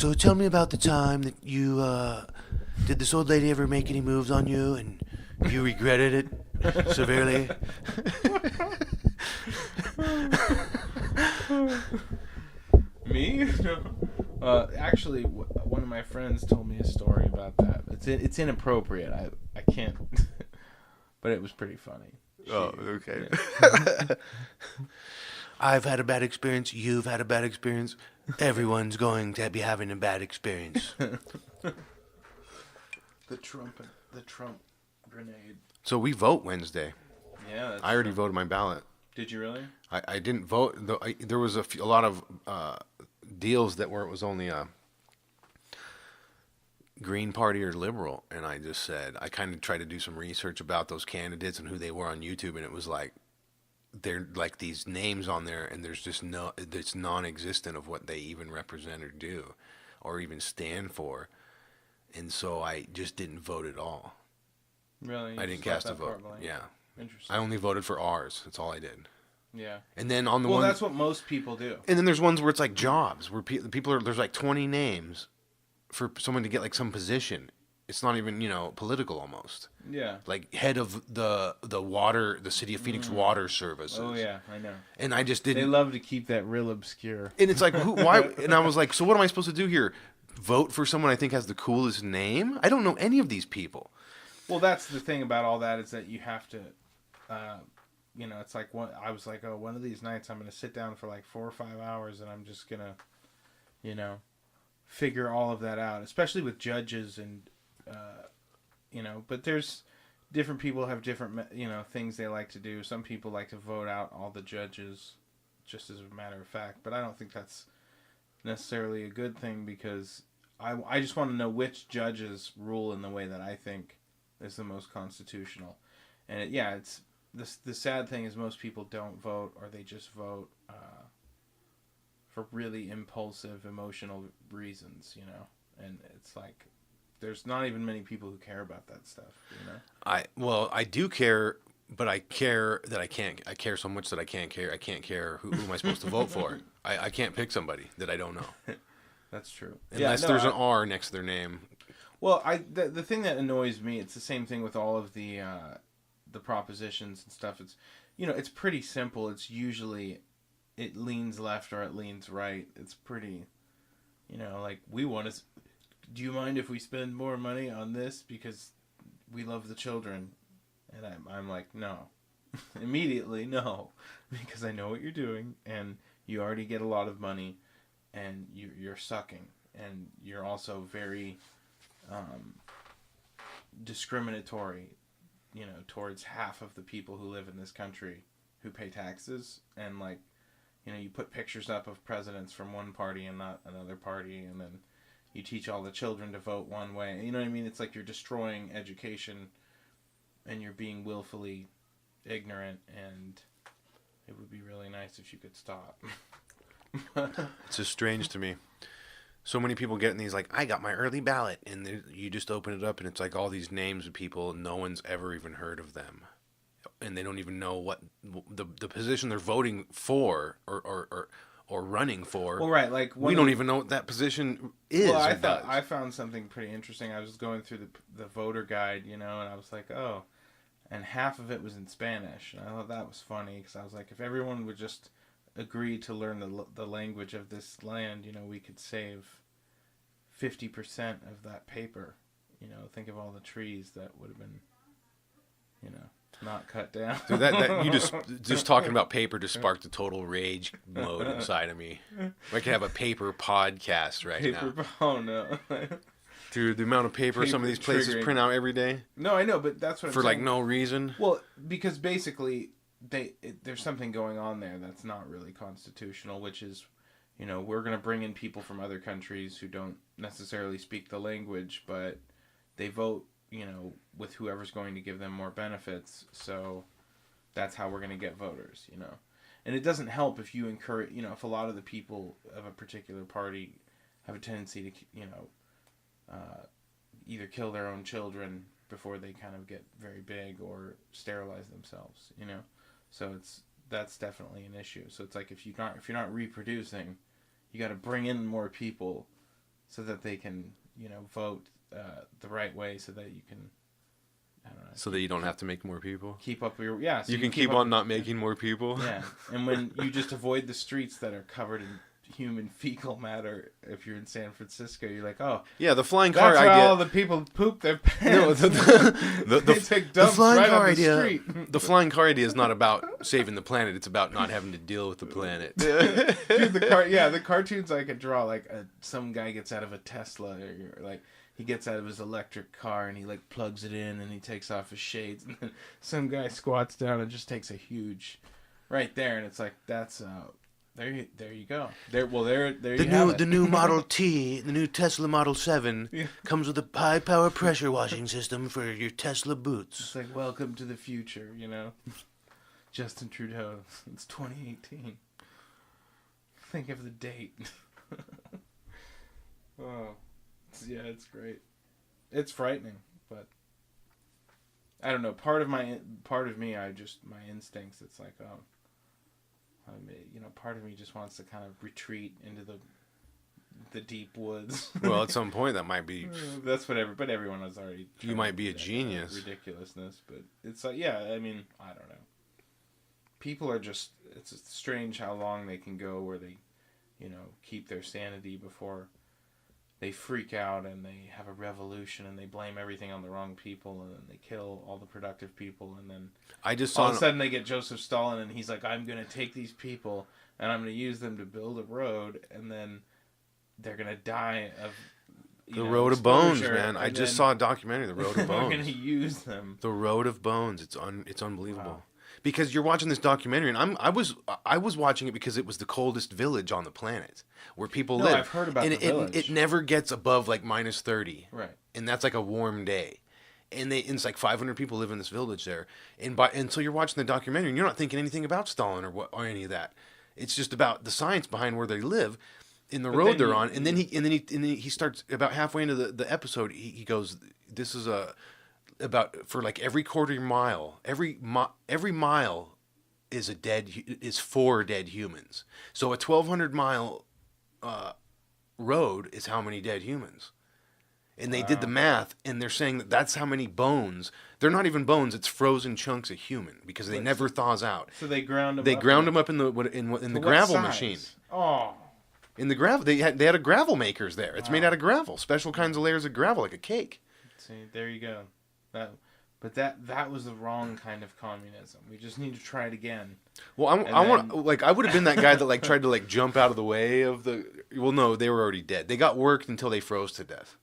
So tell me about the time that you did this old lady ever make any moves on you and you regretted it severely? Me? Actually, one of my friends told me a story about that. It's inappropriate. I can't, but it was pretty funny. Oh, okay. I've had a bad experience. You've had a bad experience. Everyone's going to be having a bad experience. The Trump grenade. So we vote Wednesday. Yeah, I already voted my ballot. Did you really? I didn't vote. There was a lot of deals that where it was only a Green Party or Liberal, and I just said, I kind of tried to do some research about those candidates and who they were on YouTube, and it was like, they're like these names on there, and there's just it's non-existent of what they even represent or do, or even stand for, and so I just didn't vote at all. Really? I didn't cast a vote. Yeah. Interesting. I only voted for ours. That's all I did. Yeah. And then on the well, ones, that's what most people do. and then there's ones where it's like jobs, where people are, there's like 20 names for someone to get like some position. It's not even, political almost. Yeah. Like head of the city of Phoenix water services. Oh yeah, I know. And I just didn't. They love to keep that real obscure. And it's like, why? And I was like, so what am I supposed to do here? Vote for someone I think has the coolest name? I don't know any of these people. Well, that's the thing about all that, is that you have to, it's like I was like, one of these nights I'm going to sit down for like 4 or 5 hours and I'm just going to, figure all of that out, especially with judges and, but there's different people have different, things they like to do. Some people like to vote out all the judges just as a matter of fact, but I don't think that's necessarily a good thing, because I just want to know which judges rule in the way that I think is the most constitutional. And it's the sad thing is most people don't vote, or they just vote for really impulsive, emotional reasons, and it's like there's not even many people who care about that stuff, I do care, but I care that I care so much that I can't care who am I supposed to vote for. I can't pick somebody that I don't know. That's true. Unless there's an R next to their name. Well, the thing that annoys me, it's the same thing with all of the propositions and stuff. It's it's pretty simple. It's usually it leans left or it leans right. It's pretty, like, we want to. Do you mind if we spend more money on this because we love the children? And I'm like, no, immediately no, because I know what you're doing, and you already get a lot of money, and you're sucking, and you're also very discriminatory, towards half of the people who live in this country who pay taxes, and like, you put pictures up of presidents from one party and not another party, and then you teach all the children to vote one way. You know what I mean? It's like you're destroying education, and you're being willfully ignorant, and it would be really nice if you could stop. It's just strange to me. So many people get in these, like, I got my early ballot, and you just open it up, and it's like all these names of people, no one's ever even heard of them, and they don't even know what the position they're voting for or running for. Well, right, like we don't even know what that position is. Well, I found something pretty interesting. I was going through the voter guide, and I was like, oh, and half of it was in Spanish, and I thought that was funny, because I was like, if everyone would just agree to learn the language of this land, we could save 50% of that paper. Think of all the trees that would have been, not cut down. Dude, that you just talking about paper just sparked a total rage mode inside of me. I could have a paper podcast now. Oh no. Dude, the amount of paper some of these places print out every day. No, I know, but that's what I'm for saying. Like no reason. Well, because basically there's something going on there that's not really constitutional, which is, we're going to bring in people from other countries who don't necessarily speak the language, but they vote, with whoever's going to give them more benefits. So that's how we're going to get voters, And it doesn't help if you encourage, if a lot of the people of a particular party have a tendency to, either kill their own children before they kind of get very big, or sterilize themselves, So that's definitely an issue. So it's like if you're not reproducing, you got to bring in more people so that they can, vote the right way, so that you can, I don't know, So that you don't have to make more people. keep up your So You can keep on not making more people. Yeah, and when you just avoid the streets that are covered in human fecal matter, if you're in San Francisco, you're like, oh, Yeah, the flying car that's where idea. all the people poop their pants. No, They take dumps flying right car on the idea. street. The flying car idea is not about saving the planet. It's about not having to deal with the planet. Dude, the cartoons I could draw, like some guy gets out of a Tesla, or like he gets out of his electric car and he like plugs it in and he takes off his shades, and then some guy squats down and just takes a huge, right there, and it's like that's there you go. There you have it. The new Model T, the new Tesla Model 7 Yeah. comes with a high power pressure washing system for your Tesla boots. It's like, welcome to the future, Justin Trudeau. It's 2018. Think of the date. Oh, it's great. It's frightening, but I don't know. Part of me, my instincts. It's like, part of me just wants to kind of retreat into the deep woods. Well, at some point that might be. That's whatever. But everyone was already. You might be a genius. Ridiculousness, but it's like, yeah. I mean, I don't know. People are just. It's strange how long they can go where they, keep their sanity before they freak out and they have a revolution and they blame everything on the wrong people and then they kill all the productive people, and then I just all saw of a sudden they get Joseph Stalin and he's like, I'm going to take these people and I'm going to use them to build a road, and then they're going to die of the Road of Bones, exposure, man. I and just then saw a documentary, The Road of we're going Bones. to use them. The Road of Bones. It's unbelievable. Wow. Because you're watching this documentary, and I was watching it because it was the coldest village on the planet where people live. I've heard about and the village. It never gets above like -30, Right. and that's like a warm day. And it's like 500 people live in this village there, and so you're watching the documentary, and you're not thinking anything about Stalin or any of that. It's just about the science behind where they live, in the road they're on, and then he starts about halfway into the episode. He goes, "This is about for like every quarter mile, every mile is 4 dead humans. So a 1,200-mile road is how many dead humans." And they did the math, and they're saying that that's how many bones. They're not even bones; it's frozen chunks of human because they never thaws out. So they ground them. They up ground them up in the gravel size? machine. Oh. In the gravel, they had a gravel makers there. It's made out of gravel, special kinds of layers of gravel, like a cake. See, there you go. That was the wrong kind of communism. We just need to try it again. Well, I would have been that guy that like tried to like jump out of the way of the. Well, no, they were already dead. They got worked until they froze to death,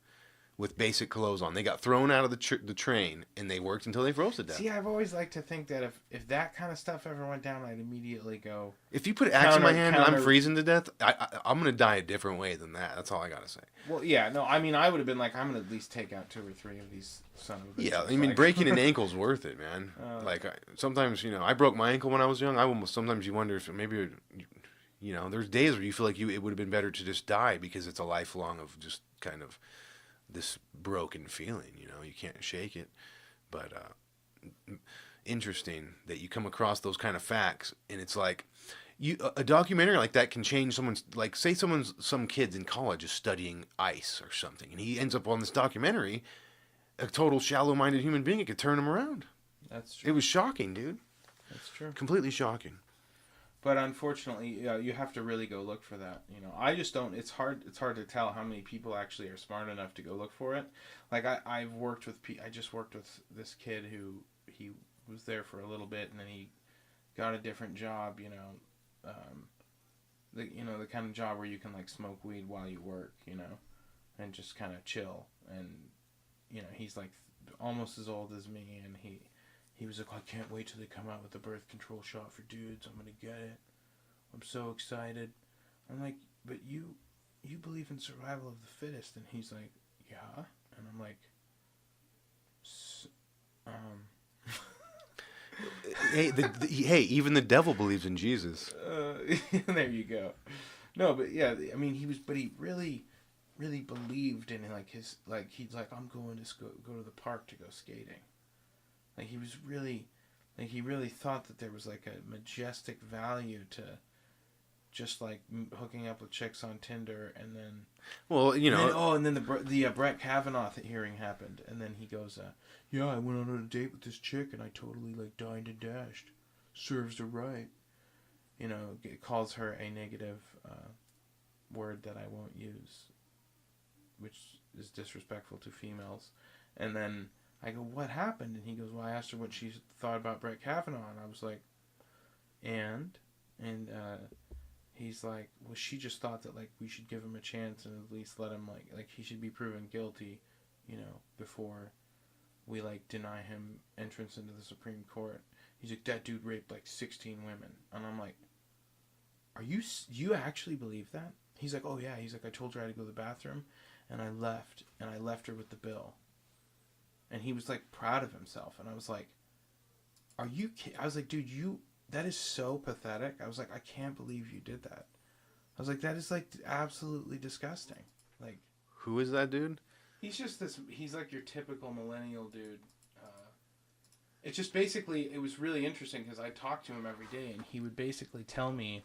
with basic clothes on. They got thrown out of the train, and they worked until they froze to death. See, I've always liked to think that if that kind of stuff ever went down, I'd immediately go. If you put axe in my hand and I'm freezing to death, I'm gonna die a different way than that. That's all I gotta say. Well, yeah, no, I mean, I would have been like, I'm gonna at least take out 2 or 3 of these son of a bitches. Yeah, I mean, breaking an ankle's worth it, man. Sometimes, I broke my ankle when I was young. Sometimes you wonder if maybe, there's days where you feel like it would have been better to just die because it's a lifelong of just kind of this broken feeling. You can't shake it. But interesting that you come across those kind of facts, and it's like a documentary like that can change someone's, like, say some kid's in college is studying ice or something, and he ends up on this documentary, a total shallow-minded human being. It could turn him around. That's true. It was shocking, dude. That's true. Completely shocking. But unfortunately, you have to really go look for that. I just don't. It's hard to tell how many people actually are smart enough to go look for it. Like I just worked with this kid who he was there for a little bit, and then he got a different job. The kind of job where you can like smoke weed while you work, and just kind of chill. And he's like almost as old as me, and he was like, I can't wait till they come out with the birth control shot for dudes. I'm going to get it. I'm so excited. I'm like, but you believe in survival of the fittest. And he's like, yeah. And I'm like, Hey, even the devil believes in Jesus. There you go. No, but yeah, I mean, he really, really believed in he's like, I'm going to go to the park to go skating. Like he was really, he really thought that there was like a majestic value to just like hooking up with chicks on Tinder, and then Well, you know, and then the Brett Kavanaugh hearing happened, and then he goes, "Yeah, I went on a date with this chick, and I totally like dined and dashed. Serves her right." You know, it calls her a negative word that I won't use, which is disrespectful to females. And then I go, "What happened?" And he goes, "Well, I asked her what she thought about Brett Kavanaugh," and I was like, and he's like, "Well, she just thought that like we should give him a chance and at least let him like he should be proven guilty, you know, before we like deny him entrance into the Supreme Court." He's like, "That dude raped like 16 women," and I'm like, "Are you actually believe that?" He's like, "Oh yeah." He's like, "I told her I had to go to the bathroom, and I left her with the bill." And he was like proud of himself, and I was like, "Are you kidding?" I was like, "Dude, that is so pathetic." I was like, "I can't believe you did that." I was like, "That is like absolutely disgusting." Like, who is that dude? he's like your typical millennial dude. It's just basically, it was really interesting because I talked to him every day, and he would basically tell me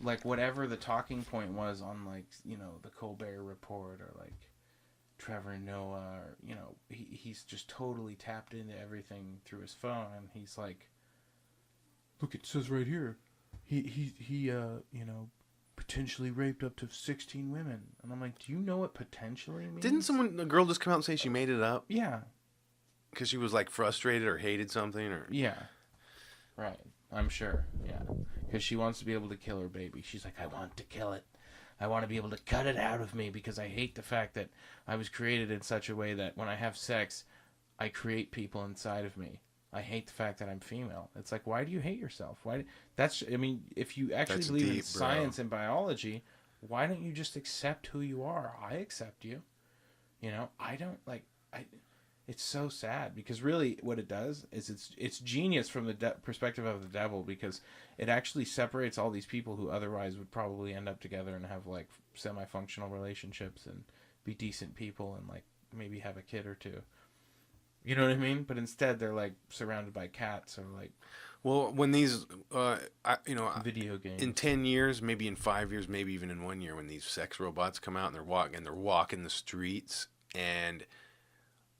like whatever the talking point was on like, you know, the Colbert Report or like Trevor Noah, or, you know, he's just totally tapped into everything through his phone, and he's like, "Look, it says right here, he you know, potentially raped up to 16 women," and I'm like, "Do you know what potentially means?" Didn't a girl just come out and say she made it up Yeah, because she was like frustrated or hated something or? yeah, right. I'm sure. Yeah, because she wants to be able to kill her baby. She's like, "I want to kill it. I want to be able to cut it out of me because I hate the fact that I was created in such a way that when I have sex, I create people inside of me. I hate the fact that I'm female." It's like, why do you hate yourself? I mean, if you actually That's believe in deep, bro. science and biology, why don't you just accept who you are? I accept you. You know, I don't like, it's so sad because really what it does is it's genius from the perspective of the devil, because it actually separates all these people who otherwise would probably end up together and have like semi-functional relationships and be decent people and like maybe have a kid or two. You know what I mean? But instead they're like surrounded by cats or like, Well, when these, video games. in 10 years, maybe in 5 years, maybe even in 1 year, when these sex robots come out and they're walking the streets and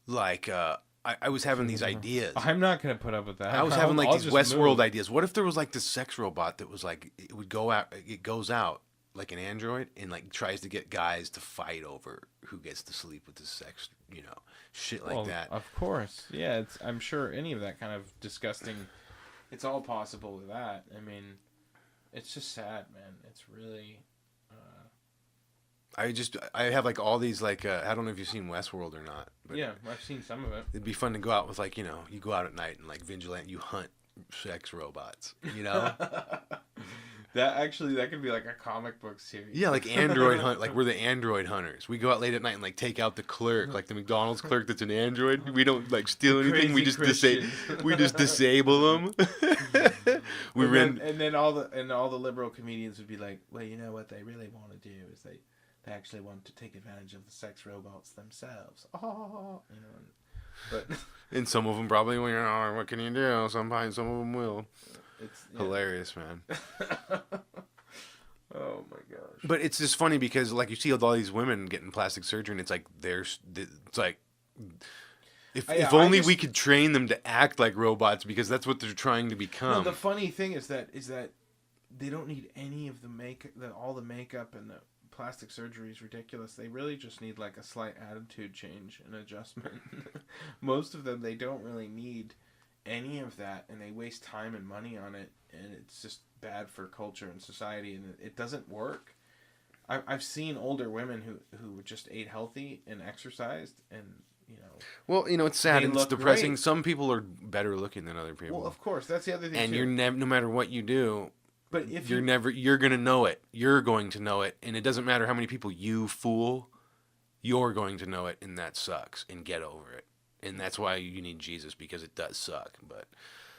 like, I was having these ideas. I'm not gonna put up with that. I was having like I'll these just Westworld move. ideas. What if there was like this sex robot that was like, it goes out like an android and like tries to get guys to fight over who gets to sleep with the sex, shit like Well, that. of course, yeah. I'm sure any of that kind of disgusting. It's all possible with that. I mean, it's just sad, man. It's really. I have like all these like I don't know if you've seen Westworld or not, but Yeah, I've seen some of it. it'd be fun to go out with like you go out at night and like vigilante, you hunt sex robots, That could be like a comic book series. Yeah, like android hunt, like we're the android hunters. We go out late at night and like take out the clerk, like the McDonald's clerk that's an android. We don't like steal anything. We just disable them. And then all the liberal comedians would be like, "Well, you know what they really want to do is they actually want to take advantage of the sex robots themselves." Oh, but And some of them probably, what can you do? Sometimes some of them will. it's Hilarious, man. Oh my gosh. But it's just funny because like you see all these women getting plastic surgery, and it's like if only we could train them to act like robots, because that's what they're trying to become. No, the funny thing is that they don't need any of all the makeup, and the plastic surgery is ridiculous. They really just need like a slight attitude change and adjustment. Most of them, they don't really need any of that, and they waste time and money on it, and it's just bad for culture and society, and it doesn't work. I've seen older women who just ate healthy and exercised, and well, it's sad they and it's look depressing. great. Some people are better looking than other people. Well, of course, that's the other thing and too. you're no matter what you do, but if you're gonna know it. You're going to know it, and it doesn't matter how many people you fool. You're going to know it, and that sucks. And get over it. And that's why you need Jesus, because it does suck. But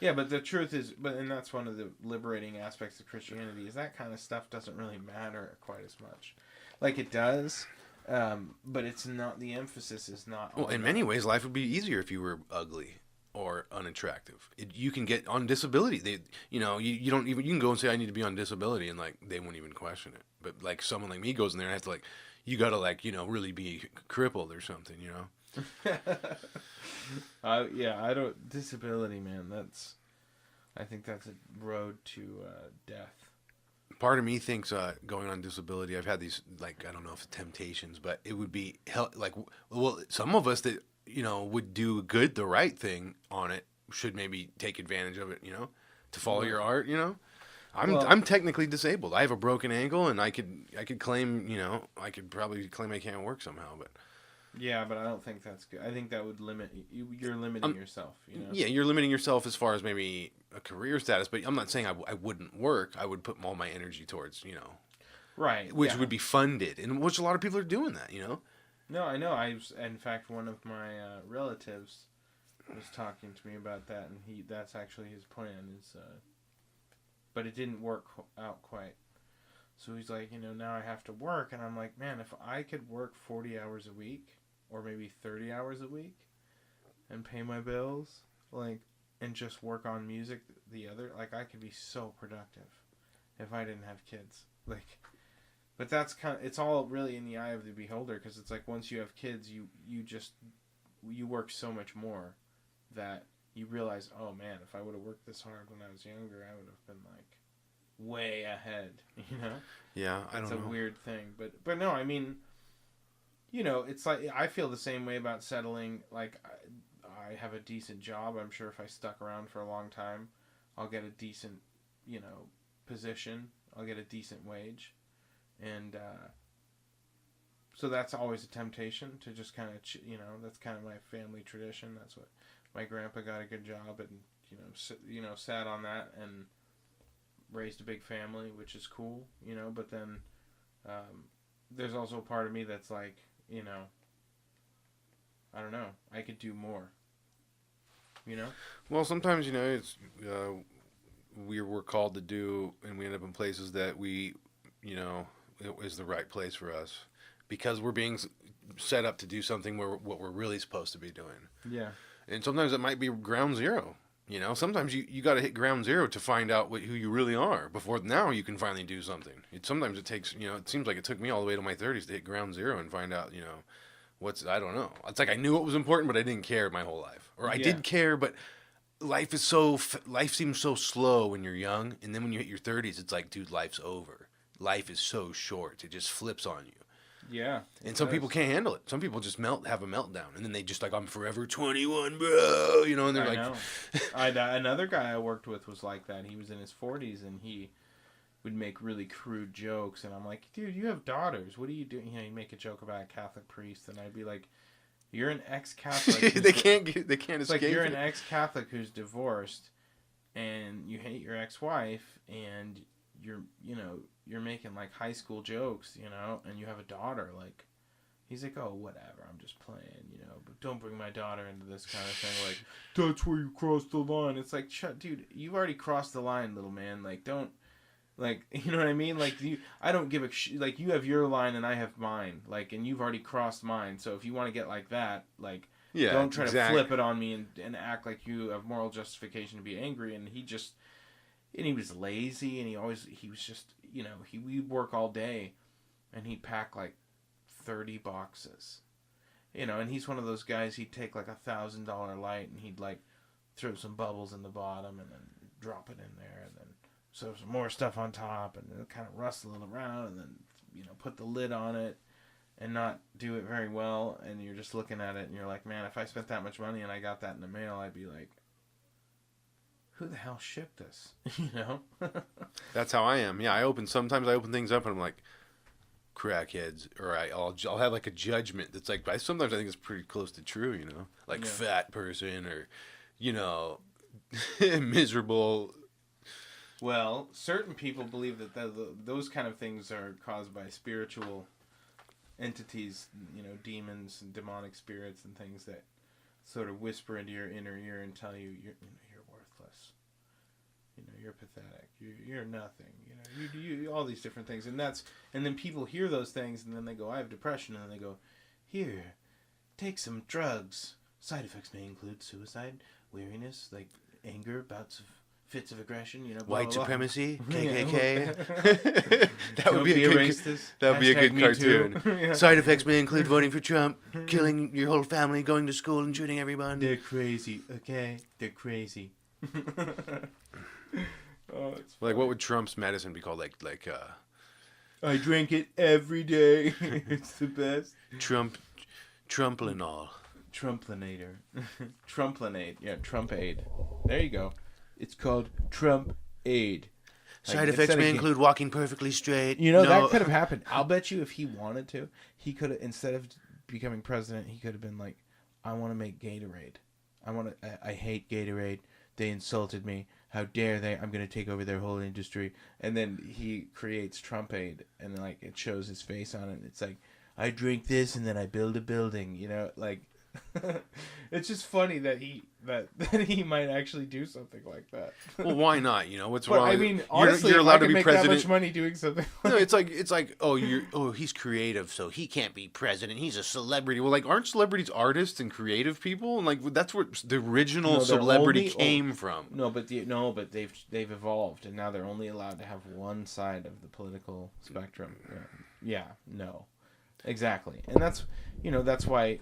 yeah, but the truth is, and that's one of the liberating aspects of Christianity, is that kind of stuff doesn't really matter quite as much. Like it does, but it's not, the emphasis is not. Well, in many ways, life would be easier if you were ugly. or unattractive. You can get on disability. You don't even, you can go and say I need to be on disability, and like they won't even question it. But like someone like me goes in there and has to like, you got to like, really be crippled or something, Yeah, I don't disability, man. I think that's a road to death. Part of me thinks going on disability. I've had these, like, I don't know if it's temptations, but it would be like, well, some of us that would do good, the right thing on it should maybe take advantage of it. To follow your art. Well, I'm technically disabled. I have a broken ankle, and I could claim I could probably claim I can't work somehow, but. yeah, but I don't think that's good. I think that would limit you. You're limiting yourself. Yeah, you're limiting yourself as far as maybe a career status, but I'm not saying I wouldn't work. I would put all my energy towards, Right. which Yeah. would be funded, and which a lot of people are doing that. No, I know. In fact, one of my relatives was talking to me about that, and that's actually his plan is, but it didn't work out quite. So he's like, now I have to work, and I'm like, man, if I could work 40 hours a week, or maybe 30 hours a week, and pay my bills, like, and just work on music, like, I could be so productive if I didn't have kids, like. But that's it's all really in the eye of the beholder, because it's like once you have kids, you work so much more that you realize, oh man, if I would have worked this hard when I was younger, I would have been like way ahead, Yeah, I don't know. It's a weird thing, but no, I mean, it's like I feel the same way about settling. Like I have a decent job. I'm sure if I stuck around for a long time, I'll get a decent, position. I'll get a decent wage. And so that's always a temptation to just kind of, that's kind of my family tradition. That's what my grandpa got a good job and, sat on that and raised a big family, which is cool, but then there's also a part of me that's like, I don't know, I could do more, Well, sometimes it's we're called to do, and we end up in places that we, it is the right place for us because we're being set up to do something what we're really supposed to be doing. Yeah. And sometimes it might be ground zero. Sometimes you got to hit ground zero to find out who you really are before now you can finally do something. Sometimes it takes, it seems like it took me all the way to my 30s to hit ground zero and find out, I don't know. It's like I knew it was important, but I didn't care my whole life. Or I did care, but life seems so slow when you're young. And then when you hit your 30s, it's like, dude, life's over. Life is so short. It just flips on you. Yeah. And some people can't handle it. Some people just have a meltdown, and then they just like, I'm forever 21, bro. And they're like, know. Another guy I worked with was like that. He was in his 40s, and he would make really crude jokes, and I'm like, dude, you have daughters. What are you doing? He'd make a joke about a Catholic priest, and I'd be like, you're an ex-Catholic. they can't escape. Like you're an ex-Catholic who's divorced, and you hate your ex-wife, and you're making like high school jokes, and you have a daughter. Like, he's like, oh, whatever, I'm just playing, but don't bring my daughter into this kind of thing. Like, that's where you crossed the line. It's like, dude, you've already crossed the line, little man. Like, don't, like, you know what I mean? Like, I don't give a like, you have your line and I have mine. Like, and you've already crossed mine. So if you want to get like that, like, yeah, don't try to flip it on me and act like you have moral justification to be angry. And he was lazy, and he was just, we'd work all day, and he'd pack like 30 boxes, and he's one of those guys. He'd take like $1,000 light, and he'd like throw some bubbles in the bottom, and then drop it in there, and then throw some more stuff on top, and then kind of rustle it around, and then put the lid on it, and not do it very well. And you're just looking at it, and you're like, man, if I spent that much money and I got that in the mail, I'd be like, who the hell shipped this? That's how I am. Yeah, sometimes I open things up and I'm like, crackheads, or I'll have like a judgment that's like, sometimes I think it's pretty close to true, like fat person or, miserable. Well, certain people believe that those kind of things are caused by spiritual entities, demons and demonic spirits and things that sort of whisper into your inner ear and tell you you're worthless. You're pathetic. You're nothing. You all these different things, and then people hear those things, and then they go, I have depression, and then they go, here, take some drugs. Side effects may include suicide, weariness, like anger, bouts of fits of aggression, you know, blah, White blah, blah. supremacy, Yeah. KKK. That would Don't be a good. racist. That would be a Hashtag good me too. cartoon. Yeah. Side effects may include voting for Trump, killing your whole family, going to school, and shooting everyone. They're crazy, okay? They're crazy. Oh, it's Like, what would Trump's medicine be called? I drink it every day. It's the best. Trumplinol. Trumplinator. Trumplinade. Yeah, Trump Aid. There you go. It's called Trump Aid. Side effects may include walking perfectly straight. You know, that could have happened. I'll bet you if he wanted to, he could have, instead of becoming president, he could have been like, I want to make Gatorade. I hate Gatorade. They insulted me. How dare they? I'm going to take over their whole industry. And then he creates Trump Aid, and then, like, it shows his face on it. And it's like, I drink this, and then I build a building. You know, like, it's just funny that he might actually do something like that. Well, why not? You know, what's But wrong? I mean, honestly, you're allowed if I to could be make president. that much money doing something. No, it's like he's creative, so he can't be president. He's a celebrity. Well, like, aren't celebrities artists and creative people? And like, that's where the original No, they're celebrity only- came from. No, but they've evolved, and now they're only allowed to have one side of the political spectrum. Yeah, no, exactly, and that's why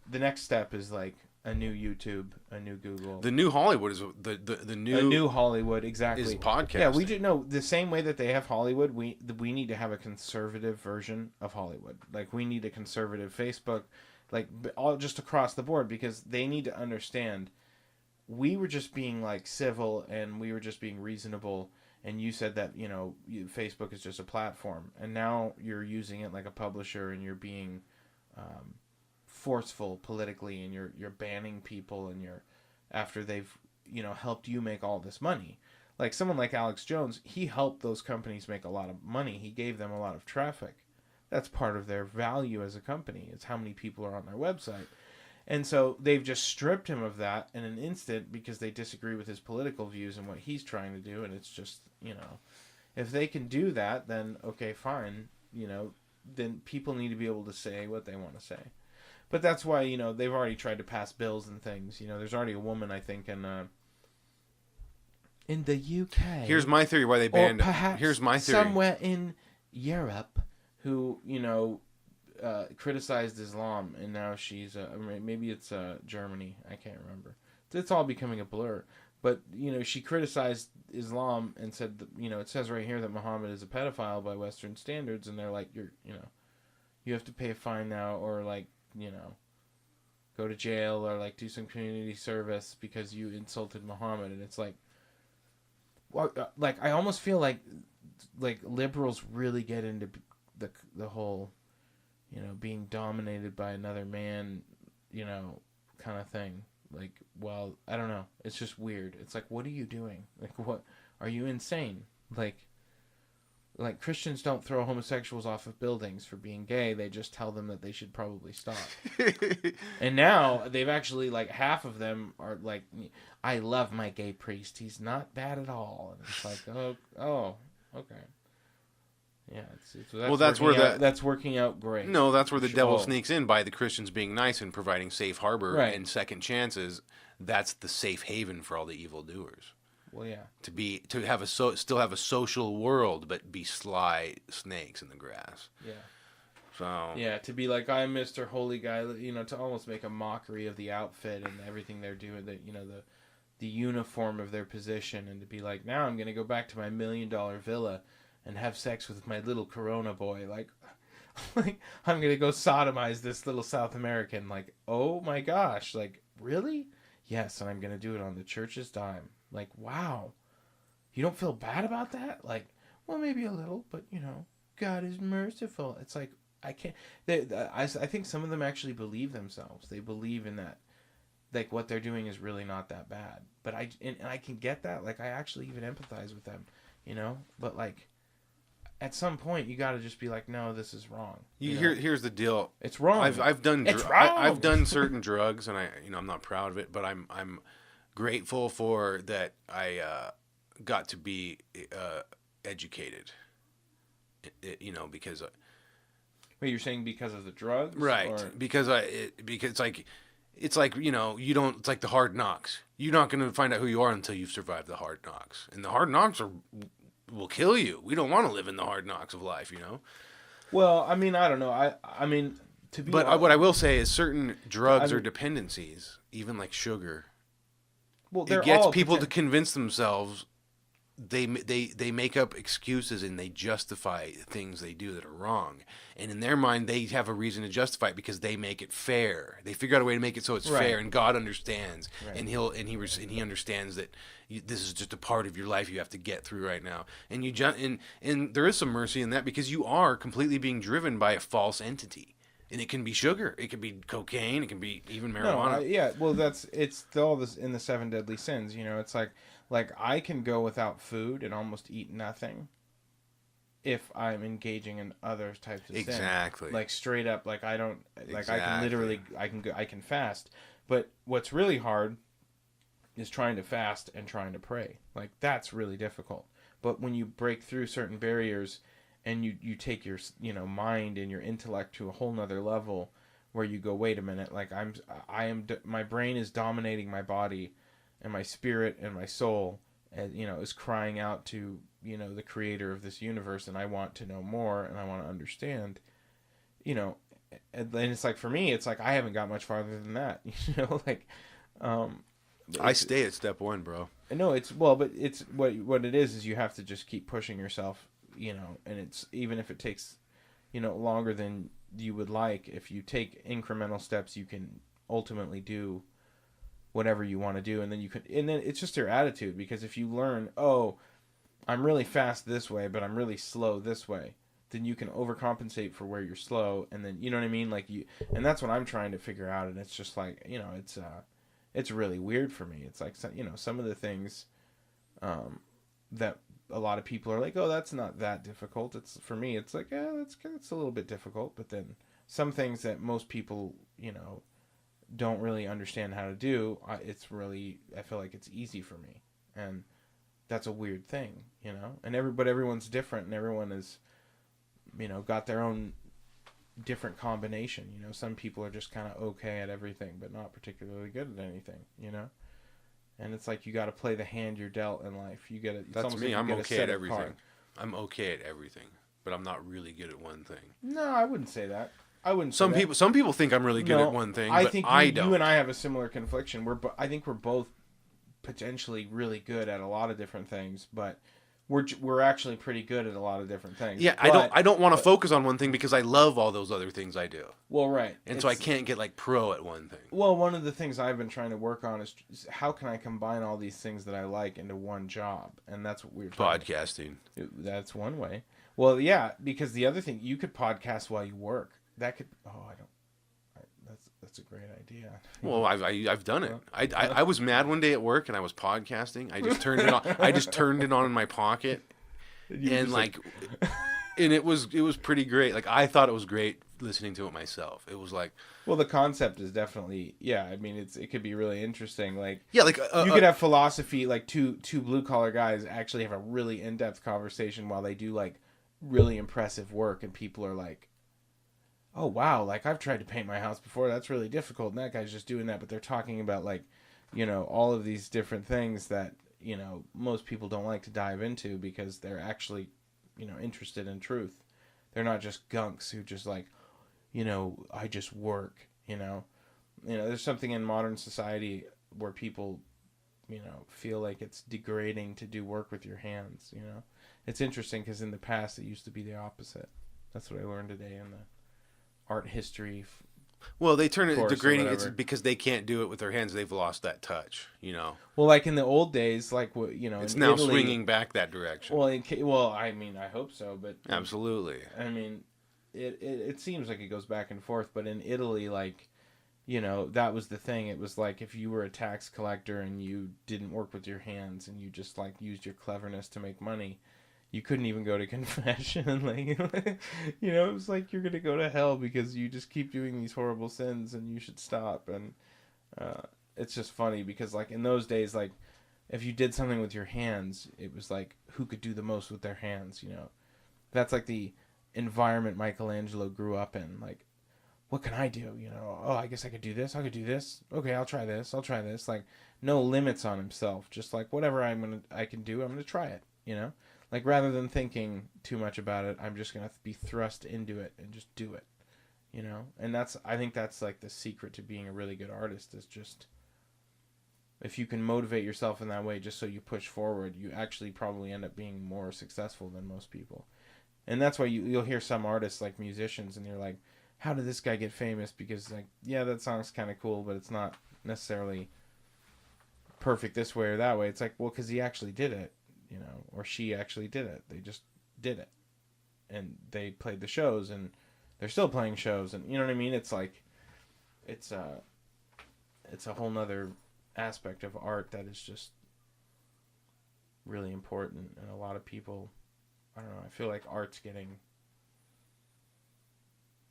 the next step is like a new YouTube, a new Google. The new Hollywood is the new A new Hollywood, exactly. is podcasting. Yeah, we do know the same way that they have Hollywood. We need to have a conservative version of Hollywood. Like, we need a conservative Facebook, like, all just across the board, because they need to understand. We were just being like civil, and we were just being reasonable. And you said that Facebook is just a platform, and now you're using it like a publisher, and you're being forceful politically, and you're banning people, and you're after they've helped you make all this money. Like someone like Alex Jones, he helped those companies make a lot of money. He gave them a lot of traffic. That's part of their value as a company. It's how many people are on their website. And so they've just stripped him of that in an instant because they disagree with his political views and what he's trying to do. And it's just, if they can do that, then okay, fine. Then people need to be able to say what they want to say. But that's why, they've already tried to pass bills and things. There's already a woman, I think, in the UK. Here's my theory why they banned. Or perhaps Here's my theory. somewhere in Europe who, criticized Islam, and now she's maybe it's Germany. I can't remember. It's all becoming a blur. But she criticized Islam and said that, it says right here that Muhammad is a pedophile by Western standards, and they're like, you have to pay a fine now, or like go to jail, or like do some community service because you insulted Muhammad. And it's like, well, like I almost feel like liberals really get into the whole being dominated by another man, kind of thing. Like, well, I don't know. It's just weird. It's like, what are you doing? Like, what? Are you insane? Like Christians don't throw homosexuals off of buildings for being gay. They just tell them that they should probably stop. And now they've actually, like, half of them are like, I love my gay priest. He's not bad at all. And it's like, oh, okay. Yeah, that's working out great. No, that's where the devil Oh. sneaks in by the Christians being nice and providing safe harbor Right. and second chances. That's the safe haven for all the evildoers. Well, yeah. To have still have a social world, but be sly snakes in the grass. Yeah. So Yeah, to be like, I'm Mr. Holy Guy, to almost make a mockery of the outfit and everything they're doing, the uniform of their position, and to be like, now I'm going to go back to my $1 million villa and have sex with my little Corona boy. Like I'm going to go sodomize this little South American. Like, oh my gosh. Like, really? Yes, and I'm going to do it on the church's dime. Like, wow. You don't feel bad about that? Like, well, maybe a little, but, God is merciful. It's like, I can't. I think some of them actually believe themselves. They believe in that. Like, what they're doing is really not that bad. But I can get that. Like, I actually even empathize with them, But, like, at some point, you got to just be like, no, this is wrong. Here's the deal. It's wrong. I've done It's wrong. I've done certain drugs, and I'm not proud of it, but I'm grateful for that. I got to be educated. Because Wait, you're saying because of the drugs? right, Or? because like it's like, you don't, it's like the hard knocks. You're not going to find out who you are until you've survived the hard knocks. And the hard knocks will kill you. We don't want to live in the hard knocks of life. Well, I mean, I don't know. I mean, to be But what I will say is certain I drugs or mean, dependencies, even like sugar, well, it they're gets all people to convince themselves they make up excuses and they justify things they do that are wrong. And in their mind, they have a reason to justify it because they make it fair. They figure out a way to make it so it's Right. fair, and God understands, Right. and he understands that this is just a part of your life you have to get through right now. And and there is some mercy in that because you are completely being driven by a false entity. And it can be sugar, it can be cocaine, it can be even marijuana. yeah. Well, it's all this in the seven deadly sins. It's like I can go without food and almost eat nothing if I'm engaging in other types of sin. Exactly. Like straight up, like I don't like Exactly. I can literally I can fast. But what's really hard is trying to fast and trying to pray. Like that's really difficult. But when you break through certain barriers and you take your mind and your intellect to a whole nother level where you go, wait a minute, like my brain is dominating my body and my spirit and my soul, and is crying out to the creator of this universe, and I want to know more and I want to understand, and it's like for me it's like I haven't got much farther than that. Like I stay at step one, bro. no, but it's what it is you have to just keep pushing yourself, and it's even if it takes longer than you would like. If you take incremental steps, you can ultimately do whatever you want to do, and then it's just your attitude, because if you learn, oh, I'm really fast this way but I'm really slow this way, then you can overcompensate for where you're slow, and then you know what I mean, and that's what I'm trying to figure out. And it's just like it's really weird for me. It's like some of the things that a lot of people are like, oh, that's not that difficult. It's for me it's like, yeah, it's a little bit difficult. But then some things that most people don't really understand how to do, I feel like it's easy for me. And that's a weird thing, and everyone's different, and everyone is got their own different combination. Some people are just kind of okay at everything but not particularly good at anything, and it's like you got to play the hand you're dealt in life. That's me. I'm okay at everything. I'm okay at everything, but I'm not really good at one thing. No, I wouldn't say that. I wouldn't. Some people think I'm really good at one thing, I but think I don't. You and I have a similar confliction. I think we're both potentially really good at a lot of different things, but we're actually pretty good at a lot of different things. Yeah, I don't want to focus on one thing because I love all those other things I do. Well, right. And so I can't get like pro at one thing. Well, one of the things I've been trying to work on is how can I combine all these things that I like into one job, and that's what we're Podcasting. That's one way. Well, yeah, because the other thing, you could podcast while you work. That could. Oh, I don't. That's a great idea. Well, I've done it. I was mad one day at work and I was podcasting. I just turned it on. I just turned it on in my pocket, and and it was pretty great. Like I thought it was great listening to it myself. It was like, well, the concept is definitely, yeah. I mean, it could be really interesting. Like, yeah, like you could have philosophy. Like two blue collar guys actually have a really in depth conversation while they do like really impressive work, and people are like, oh wow, like I've tried to paint my house before, that's really difficult, and that guy's just doing that. But they're talking about like all of these different things that most people don't like to dive into because they're actually interested in truth. They're not just gunks who just like I just work. There's something in modern society where people feel like it's degrading to do work with your hands. It's interesting because in the past it used to be the opposite. That's what I learned today in the art history. Well, they turn it degrading. It's because they can't do it with their hands. They've lost that touch. Well, like in the old days, like it's in now Italy, swinging back that direction. Well, I mean, I hope so, but absolutely. I mean, it seems like it goes back and forth. But in Italy, like that was the thing. It was like if you were a tax collector and you didn't work with your hands and you just like used your cleverness to make money, you couldn't even go to confession. Like, it was like you're gonna go to hell because you just keep doing these horrible sins and you should stop. And it's just funny because like in those days, like if you did something with your hands, it was like who could do the most with their hands. That's like the environment Michelangelo grew up in. Like what can I do? You know, oh, I guess I could do this. I could do this. Okay, I'll try this. I'll try this. Like no limits on himself. Just like whatever I can do, I'm gonna try it. You know, like rather than thinking too much about it, I'm just gonna be thrust into it and just do it. You know, and I think that's like the secret to being a really good artist is just if you can motivate yourself in that way, just so you push forward, you actually probably end up being more successful than most people. And that's why you'll hear some artists like musicians, and you're like, how did this guy get famous? Because like, yeah, that song's kind of cool, but it's not necessarily perfect this way or that way. It's like, well, because he actually did it, you know, or she actually did it. They just did it, and they played the shows, and they're still playing shows, and you know what I mean. It's like, it's a whole nother aspect of art that is just really important, and a lot of people, I don't know, I feel like art's getting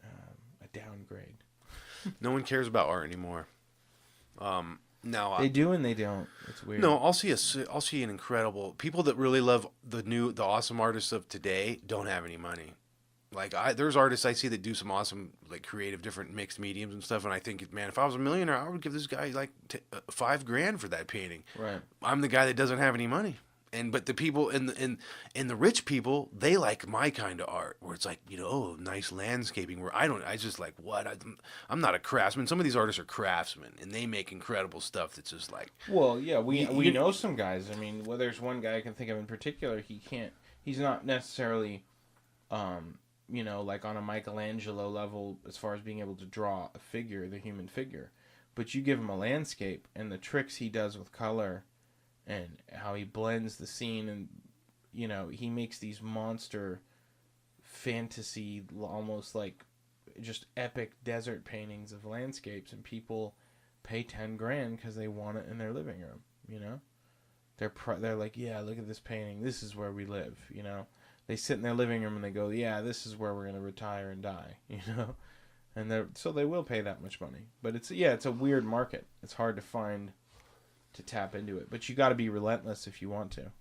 a downgrade. No one cares about art anymore. Now They do and they don't. It's weird. no, I'll see an incredible people that really love the awesome artists of today don't have any money. Like there's artists I see that do some awesome like creative different mixed mediums and stuff, and I think, man, if I was a millionaire, I would give this guy like $5,000 for that painting. Right. I'm the guy that doesn't have any money, but the people and the rich people, they like my kind of art where it's like, you know, oh, nice landscaping. Where I just like what I'm not a craftsman. Some of these artists are craftsmen and they make incredible stuff that's just like. Well, yeah, we know some guys. I mean, well, there's one guy I can think of in particular. He's not necessarily. You know, like on a Michelangelo level as far as being able to draw a figure, the human figure. But you give him a landscape and the tricks he does with color and how he blends the scene, and, you know, he makes these monster fantasy, almost like just epic desert paintings of landscapes, and people pay $10,000 because they want it in their living room, you know? They're like, yeah, look at this painting. This is where we live, you know? They sit in their living room and they go, yeah, this is where we're going to retire and die, you know? And so they will pay that much money. But it's a weird market. It's hard to find to tap into it. But you got to be relentless if you want to.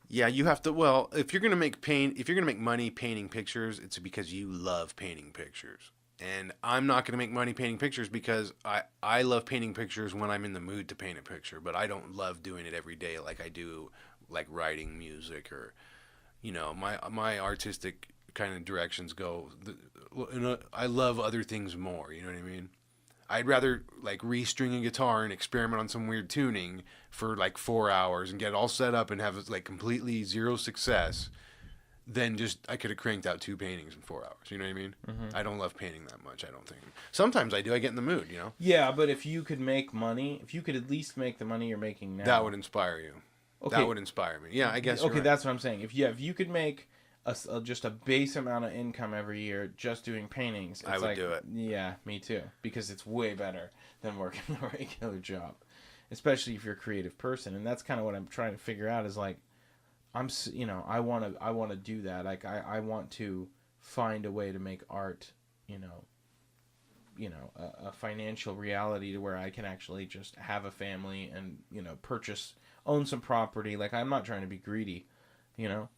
Yeah, you have to. Well, if you're gonna make money painting pictures, it's because you love painting pictures. And I'm not gonna make money painting pictures because I love painting pictures when I'm in the mood to paint a picture, but I don't love doing it every day like I do, like writing music or. You know, my artistic kind of directions go. I love other things more. You know what I mean? I'd rather like restring a guitar and experiment on some weird tuning for like 4 hours and get it all set up and have like completely zero success than just I could have cranked out 2 paintings in 4 hours. You know what I mean? Mm-hmm. I don't love painting that much. I don't think. Sometimes I do. I get in the mood. You know? Yeah, but if you could make money, if you could at least make the money you're making now, that would inspire you. Okay. That would inspire me. Yeah, I guess. Okay, right. That's what I'm saying. If you could make just a base amount of income every year just doing paintings, I would do it. Yeah, me too. Because it's way better than working a regular job, especially if you're a creative person. And that's kind of what I'm trying to figure out. Is like, I want to do that. Like, I want to find a way to make art, a financial reality to where I can actually just have a family and, own some property. Like, I'm not trying to be greedy,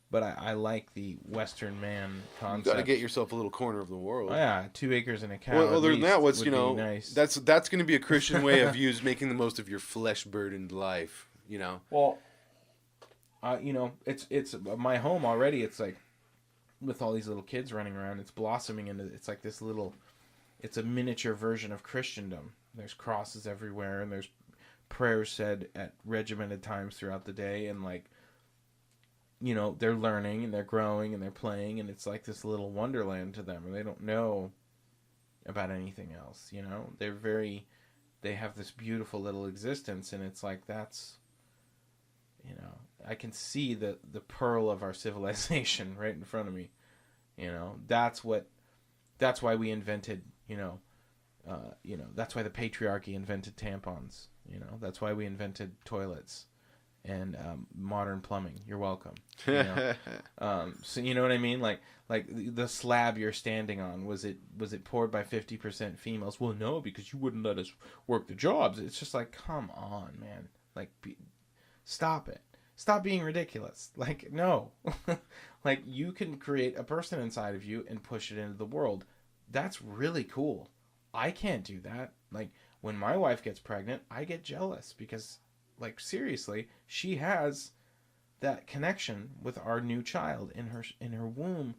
but I like the Western man concept. You got to get yourself a little corner of the world. Oh, yeah, 2 acres and a cow. Well, other than that, what's nice. That's going to be a Christian way of making the most of your flesh burdened life. Well, it's my home already. It's like with all these little kids running around, it's blossoming into it's like this little. It's a miniature version of Christendom. There's crosses everywhere, and there's prayers said at regimented times throughout the day, and they're learning and they're growing and they're playing, and it's like this little wonderland to them, and they don't know about anything else. They have this beautiful little existence, and it's like that's, I can see the pearl of our civilization right in front of me. That's why we invented, that's why the patriarchy invented tampons. That's why we invented toilets and modern plumbing. You're welcome. So you know what I mean? Like the slab you're standing on, was it poured by 50% females? Well, no, because you wouldn't let us work the jobs. It's just like, come on, man. Like, stop it. Stop being ridiculous. Like, no. Like, you can create a person inside of you and push it into the world. that's really cool. I can't do that. Like, when my wife gets pregnant, I get jealous because, like, seriously, she has that connection with our new child in her womb,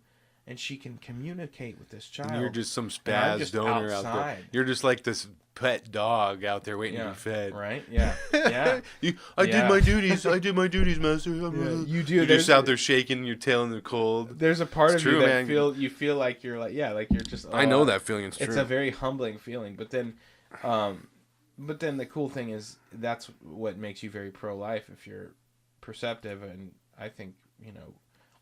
and she can communicate with this And you're child. just some And I'm spaz just donor out there. outside. You're just like this pet dog out there waiting to Yeah. be fed. Right? Yeah. Yeah. I Yeah. did my duties. I did my duties, master. You do. You're There's just out there shaking your tail in the cold. There's a part It's of true, you that man. you feel like you're like, yeah, like you're just. I know that feeling. It's It's true. a very humbling feeling, but then the cool thing is that's what makes you very pro-life if you're perceptive and I think,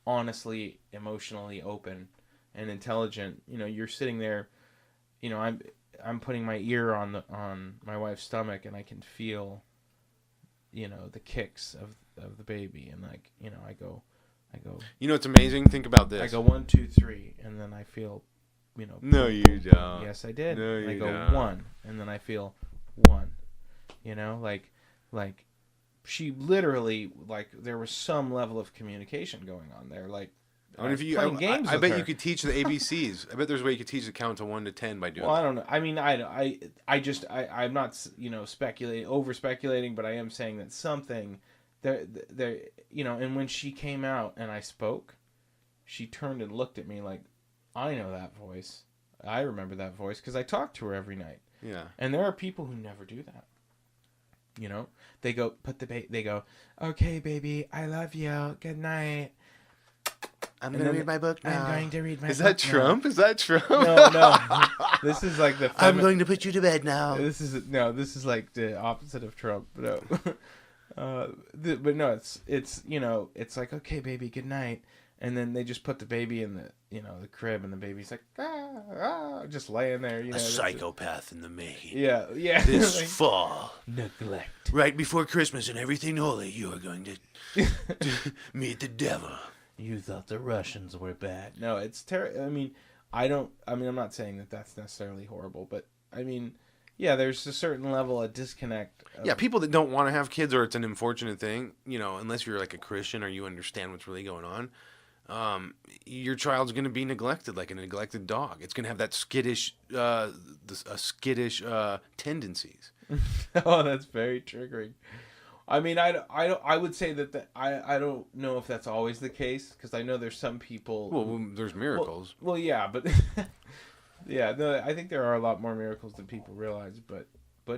honestly, emotionally open and intelligent. You're sitting there, I'm putting my ear on my wife's stomach and I can feel, the kicks of the baby, and like, I go. It's amazing. Think about this. I go 1, 2, 3, and then I feel, No, you don't. Yes, I did. No, And I you go don't. 1, and then I feel 1. Like she literally, like, there was some level of communication going on there. Like, I mean, playing games. I with bet her. you could teach the ABCs. I bet there's a way you could teach the count to 1 to 10 by doing Well, that. I don't know. I mean, I'm not, over speculating, but I am saying that something there, and when she came out and I spoke, she turned and looked at me like, I know that voice. I remember that voice because I talk to her every night. Yeah. And there are people who never do that. They go, they go, okay, baby, I love you. Good night. I'm And going to then read my book now. I'm going to read my Is book that Trump? Is that Trump? No. This is like the. I'm going to put you to bed now. This is like the opposite of Trump. No. But no, it's it's like, okay, baby, good night, and then they just put the baby in the the crib, and the baby's like just laying there. A psychopath in the making. Yeah. This Like, fall, neglect. right before Christmas and everything holy, you are going to meet the devil. You thought the Russians were bad. No, it's terrible. I'm not saying that that's necessarily horrible, but I mean, yeah, there's a certain level of disconnect. Yeah, people that don't want to have kids, or it's an unfortunate thing, unless you're like a Christian or you understand what's really going on, your child's going to be neglected like a neglected dog. It's going to have that skittish tendencies. Oh, that's very triggering. I mean, I would say that I don't know if that's always the case, because I know there's some people. Well, there's miracles. Well, yeah, but yeah, no, I think there are a lot more miracles than people realize. But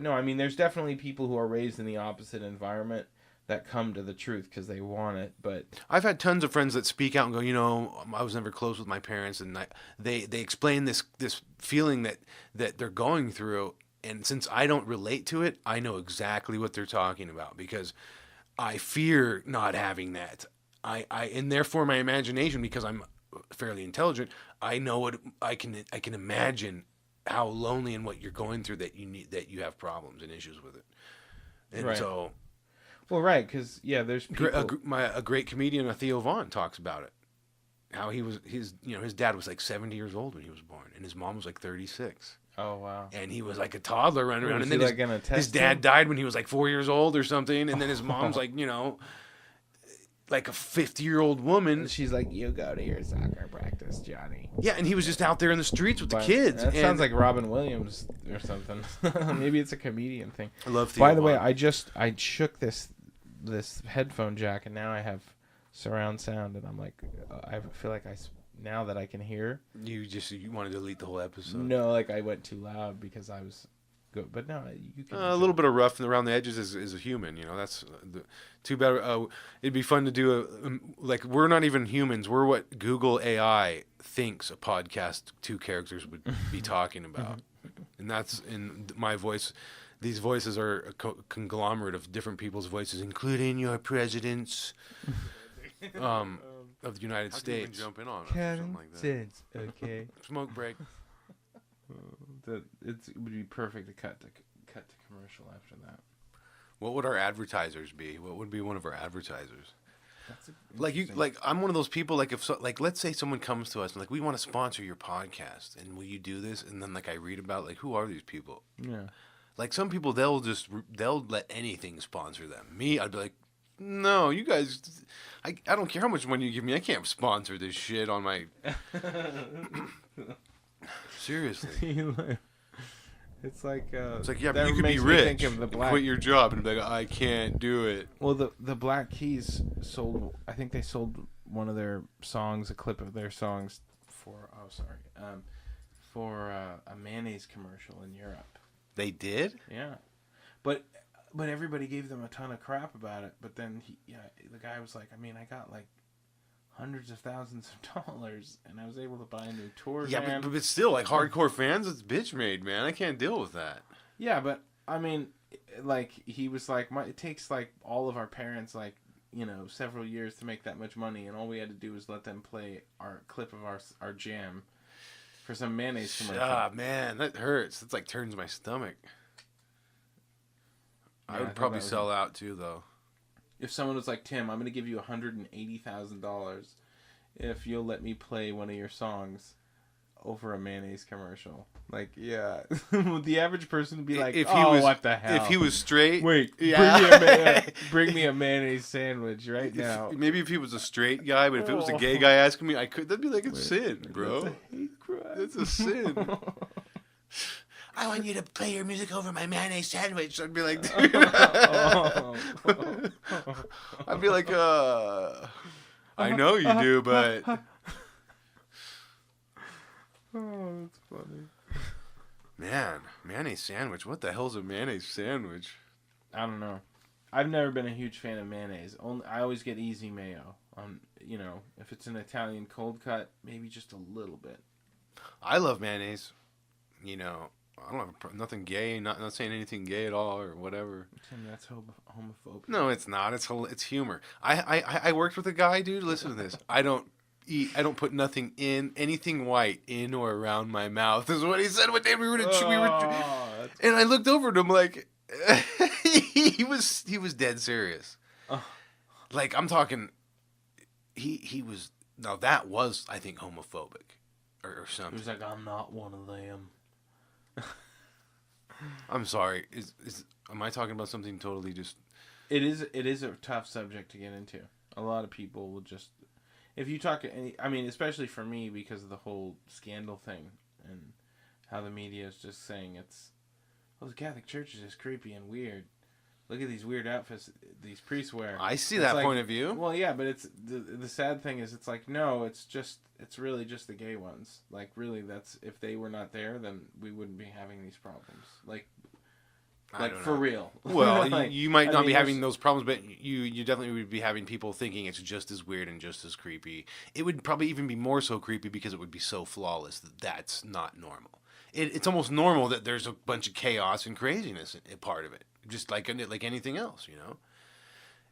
no, I mean, there's definitely people who are raised in the opposite environment that come to the truth because they want it. But I've had tons of friends that speak out and go, I was never close with my parents, and they explain this feeling that they're going through. And since I don't relate to it, I know exactly what they're talking about, because I fear not having that. And therefore my imagination, because I'm fairly intelligent, I know what I can imagine how lonely and what you're going through, that you have problems and issues with it. And right. so, well, right, because there's people. A great comedian, Theo Vaughn, talks about it. How his dad was like 70 years old when he was born, and his mom was like 36. Oh, wow. And he was like a toddler running around. Was And then he, like, his dad died when he was like 4 years old or something. And then his mom's like, like a 50-year-old woman. And she's like, you go to your soccer practice, Johnny. Yeah, and he was just out there in the streets with the kids. That sounds like Robin Williams or something. Maybe it's a comedian thing. I love Theo By the way, Vaughn. I shook this headphone jack, and now I have surround sound, and I'm like, I feel like now that I can hear. You want to delete the whole episode. No, like I went too loud because I was good. But no, you can. A little bit of rough around the edges is a human. That's too bad. It'd be fun to do like, we're not even humans. We're what Google AI thinks a podcast 2 characters would be talking about, and that's in my voice. These voices are a conglomerate of different people's voices, including your presidents. Of the United States. Jump in on something like that. Okay. Smoke break. It would be perfect to cut to commercial after that. What would our advertisers be? What would be one of our advertisers? That's Like I'm one of those people. Like let's say someone comes to us and like, we want to sponsor your podcast, and will you do this? And then like I read about like, who are these people? Yeah. Like some people they'll let anything sponsor them. Me, I'd be like, no, you guys, I don't care how much money you give me. I can't sponsor this shit on my. Seriously. It's like It's like, yeah, but that you could be makes me think rich of the and Black. quit your job and be like, I can't do it. Well, the Black Keys sold. I think they sold one of their songs, a clip of their songs, for a mayonnaise commercial in Europe. They did? Yeah, but everybody gave them a ton of crap about it. But then the guy was like, I mean, I got like hundreds of thousands of dollars, and I was able to buy a new tour Yeah, van. but still, like, hardcore fans, it's bitch made, man. I can't deal with that. Yeah, but I mean, like he was like, it takes like all of our parents like several years to make that much money, and all we had to do was let them play our clip of our jam for some mayonnaise commercial. Ah, man, that hurts. That's like turns my stomach. Yeah, I would probably sell out too, though. If someone was like, Tim, I'm going to give you $180,000 if you'll let me play one of your songs over a mayonnaise commercial. Like, yeah. The average person would be like, what the hell? If he was straight... Wait, yeah. bring me a mayonnaise sandwich right now. Maybe if he was a straight guy, but if it was a gay guy asking me, that'd be like a sin, bro. That's a hate crime. That's a sin. I want you to play your music over my mayonnaise sandwich. I'd be like, dude. I'd be like, I know you do, but... Oh, that's funny. Man, mayonnaise sandwich. What the hell's a mayonnaise sandwich? I don't know. I've never been a huge fan of mayonnaise. I always get easy mayo. If it's an Italian cold cut, maybe just a little bit. I love mayonnaise. I don't have nothing gay. Not saying anything gay at all or whatever. Tim, that's homophobic. No, it's not. It's humor. I worked with a guy, dude. Listen to this. I don't put nothing in anything white in or around my mouth. Is what he said one day. We were and I looked over at him like he was dead serious. Like I'm talking. He was now that was I think homophobic or something. He was like, I'm not one of them. I'm sorry. Am I talking about something totally just? It is a tough subject to get into. A lot of people will just, if you talk especially for me because of the whole scandal thing and how the media is just saying the Catholic Church is just creepy and weird. Look at these weird outfits these priests wear. I see that point of view. Well, yeah, but it's the sad thing is it's like no, it's really just the gay ones. Like really, that's if they were not there, then we wouldn't be having these problems. Like for real. Well, you might not be having those problems, but you definitely would be having people thinking it's just as weird and just as creepy. It would probably even be more so creepy because it would be so flawless that that's not normal. It's almost normal that there's a bunch of chaos and craziness in part of it. Just like anything else,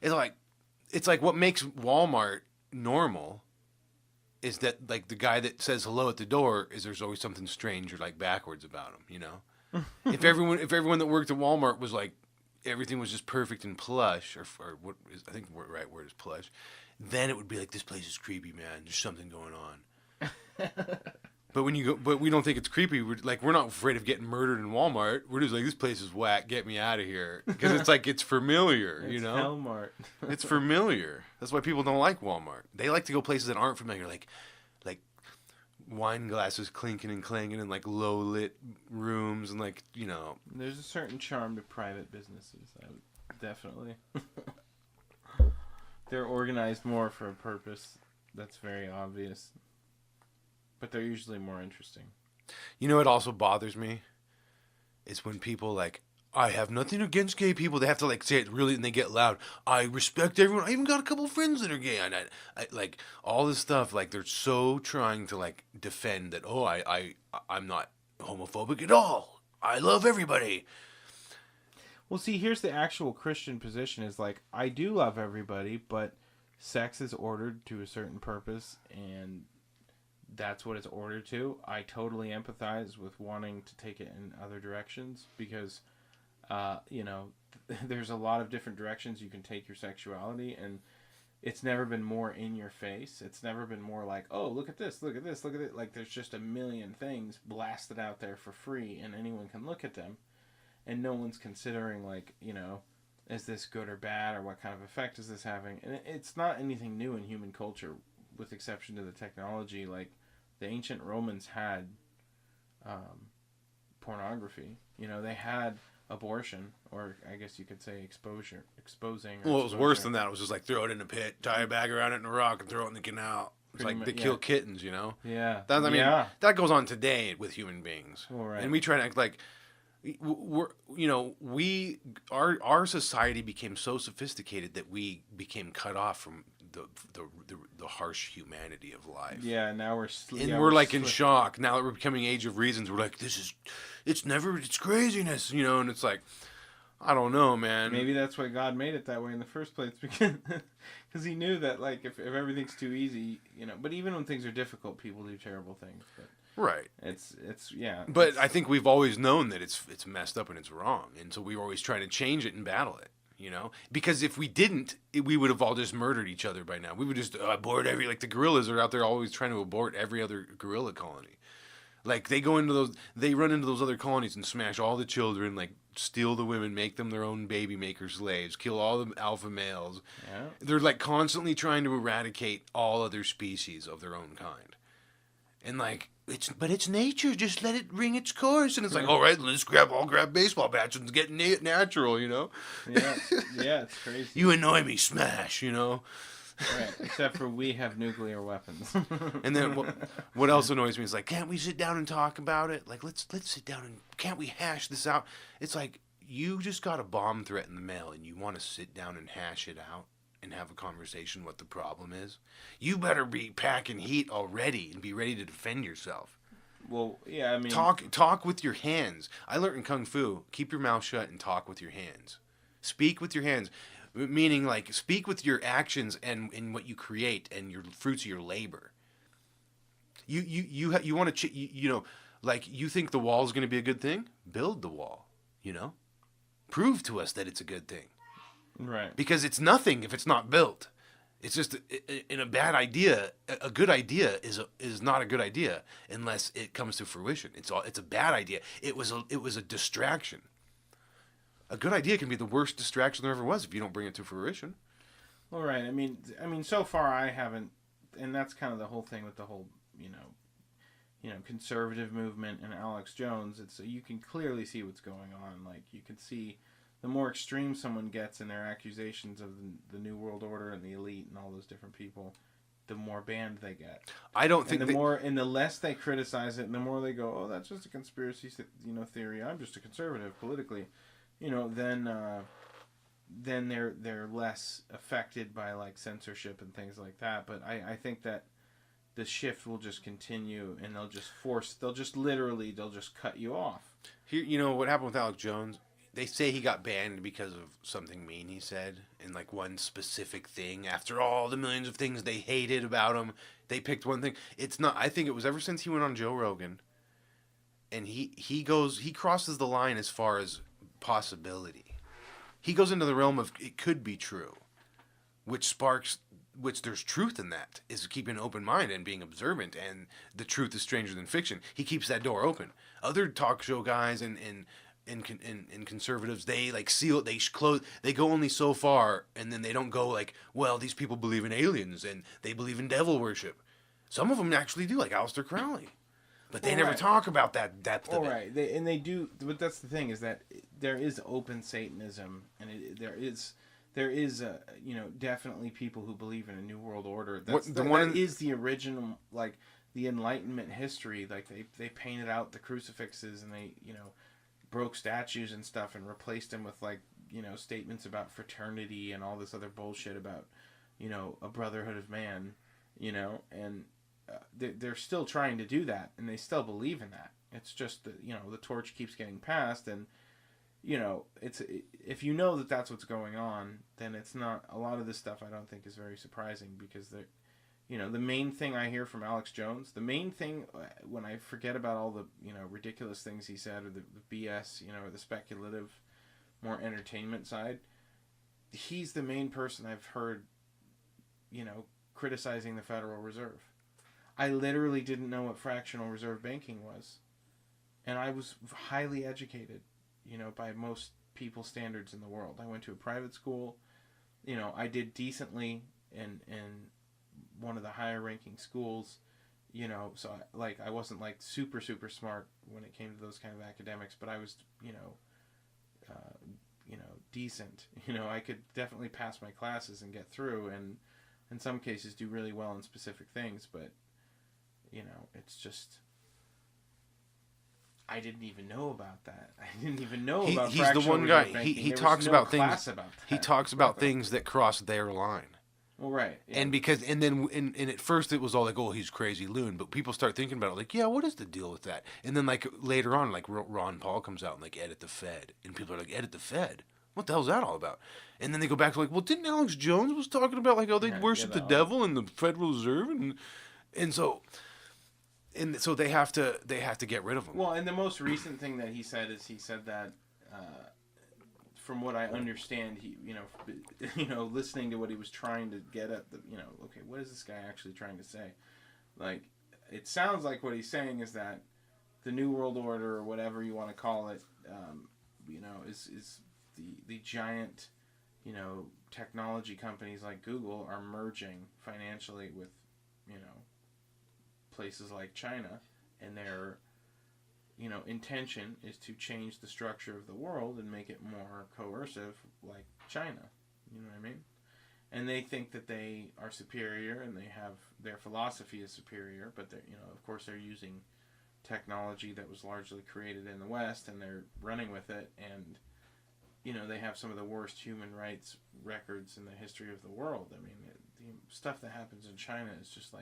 It's like what makes Walmart normal is that like the guy that says hello at the door is there's always something strange or like backwards about him, If everyone that worked at Walmart was like everything was just perfect and plush or what is I think the right word is plush, then it would be like this place is creepy, man. There's something going on. But but we don't think it's creepy. We're not afraid of getting murdered in Walmart. We're just like, this place is whack. Get me out of here. Because it's like, it's familiar, it's Hellmart. It's familiar. That's why people don't like Walmart. They like to go places that aren't familiar, like wine glasses clinking and clanging in like low lit rooms and There's a certain charm to private businesses. Definitely. They're organized more for a purpose. That's very obvious. But they're usually more interesting. What also bothers me? Is when people I have nothing against gay people. They have to say it really and they get loud. I respect everyone. I even got a couple friends that are gay. And I all this stuff. They're so trying to defend that. Oh, I'm not homophobic at all. I love everybody. Well, see, here's the actual Christian position is I do love everybody, but sex is ordered to a certain purpose and that's what it's ordered to. I totally empathize with wanting to take it in other directions because, there's a lot of different directions you can take your sexuality, and it's never been more in your face. It's never been more like, oh, look at this, look at this, look at it. There's just a million things blasted out there for free, and anyone can look at them, and no one's considering is this good or bad, or what kind of effect is this having? And it's not anything new in human culture, with exception to the technology. The ancient Romans had um, pornography. You know, they had abortion, or I guess you could say exposing. Or Well, it was worse exposure. than that. It was just like throw it in a pit, tie a bag around it in a rock, and throw it in the canal. It's Pretty like much, they yeah, kill kittens, you know. yeah, That I mean, yeah. that goes on today with human beings, All right. and we try to act like we're our society became so sophisticated that we became cut off from the harsh humanity of life. Yeah, now And we're like in shock now that we're becoming age of reasons. We're like, it's craziness, you know. And it's like, I don't know, man. Maybe that's why God made it that way in the first place, because He knew that, like, if everything's too easy, you know. But even when things are difficult, people do terrible things. But Right. it's yeah. But I think we've always known that it's messed up and it's wrong, and so we were always trying to change it and battle it. You know, because if we didn't, we would have all just murdered each other by now. We would just abort the gorillas are out there always trying to abort every other gorilla colony. Like they run into those other colonies and smash all the children, like steal the women, make them their own baby maker slaves, kill all the alpha males. Yeah. They're like constantly trying to eradicate all other species of their own kind. And like it's nature. Just let it ring its course. And it's like, all right, let's grab baseball bats and get natural. You know. Yeah, yeah, it's crazy. You annoy me, smash. You know. Right, except for we have nuclear weapons. And then what else annoys me is like, can't we sit down and talk about it? Like let's sit down and can't we hash this out? It's like you just got a bomb threat in the mail and you want to sit down and hash it out and have a conversation what the problem is. You better be packing heat already and be ready to defend yourself. Well, yeah, I mean, talk with your hands. I learned in Kung Fu, keep your mouth shut and talk with your hands. Speak with your hands. Meaning, like, speak with your actions and what you create and your fruits of your labor. You want to, you know, like, you think the wall is going to be a good thing? Build the wall, you know? Prove to us that it's a good thing. right. Because it's nothing if it's not built. It's just, in a bad idea, a good idea is not a good idea unless it comes to fruition. It's a bad idea. It was a distraction. A good idea can be the worst distraction there ever was if you don't bring it to fruition. Well, right. I mean, so far I haven't, and that's kind of the whole thing with the whole, conservative movement and Alex Jones. It's you can clearly see what's going on. Like you can see, the more extreme someone gets in their accusations of the New World Order and the elite and all those different people, the more banned they get. I don't think the less they criticize it, and the more they go, oh, that's just a conspiracy, theory. I'm just a conservative politically. Then they're less affected by like censorship and things like that. But I think that the shift will just continue, and they'll just cut you off. Here, what happened with Alex Jones? They say he got banned because of something mean he said, and like one specific thing. After all the millions of things they hated about him, they picked one thing. It's not. I think it was ever since he went on Joe Rogan, and he crosses the line as far as possibility. He goes into the realm of it could be true, which there's truth in that, is keeping an open mind and being observant, and the truth is stranger than fiction. He keeps that door open. Other talk show guys and conservatives, they like seal it, they go only so far, and then they don't go like, well, these people believe in aliens and they believe in devil worship. Some of them actually do, like Aleister Crowley. But they never talk about that depth of it. Right. They do, but that's the thing, is that there is open Satanism, and there is definitely people who believe in a new world order. That is the original, like the Enlightenment history. Like they painted out the crucifixes, and they broke statues and stuff and replaced them with like statements about fraternity and all this other bullshit about a brotherhood of man, and they're still trying to do that, and they still believe in that. It's just that the torch keeps getting passed, and it's if that that's what's going on, then it's not a lot of this stuff. I don't think is very surprising, because the main thing I hear from Alex Jones, the main thing when I forget about all the ridiculous things he said, or the BS, or the speculative, more entertainment side, he's the main person I've heard criticizing the Federal Reserve. I literally didn't know what fractional reserve banking was. And I was highly educated, by most people's standards in the world. I went to a private school. I did decently in one of the higher ranking schools. So I wasn't like super super smart when it came to those kind of academics, but I was, uh, decent. I could definitely pass my classes and get through, and in some cases do really well in specific things. But it's just I didn't even know about that. I didn't even know about He's the fractional one guy. reserve banking. He There was talks no about class things. about He that. talks about things that cross their line. Well, right, yeah. And at first it was all like, oh, he's crazy loon, but people start thinking about it like, yeah, what is the deal with that? And then like later on, like Ron Paul comes out and like edit the Fed, and people are like, edit the Fed. What the hell's that all about? And then they go back to like, well, didn't Alex Jones was talking about like, oh, they worship the devil and the Federal Reserve, and so they have to get rid of him. Well, and the most recent thing that he said that, from what I understand, he, listening to what he was trying to get at, okay, what is this guy actually trying to say? Like, it sounds like what he's saying is that the New World Order, or whatever you want to call it, is the giant, technology companies like Google are merging financially with, places like China, and their intention is to change the structure of the world and make it more coercive like China. You know what I mean? And they think that they are superior, and they have their philosophy is superior, but they're, of course they're using technology that was largely created in the West, and they're running with it, and they have some of the worst human rights records in the history of the world. I mean, the stuff that happens in China is just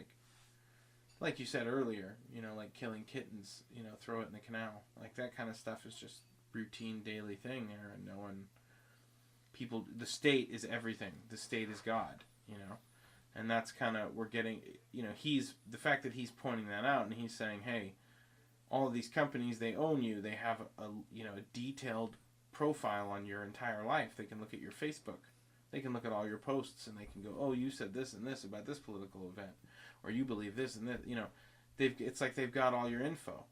like you said earlier, like killing kittens, throw it in the canal. Like that kind of stuff is just routine daily thing there, and the state is everything. The state is God, and that's kind of, we're getting, the fact that he's pointing that out, and he's saying, hey, all of these companies, they own you. They have a detailed profile on your entire life. They can look at your Facebook. They can look at all your posts, and they can go, oh, you said this and this about this political event, or you believe this and that. It's like they've got all your info,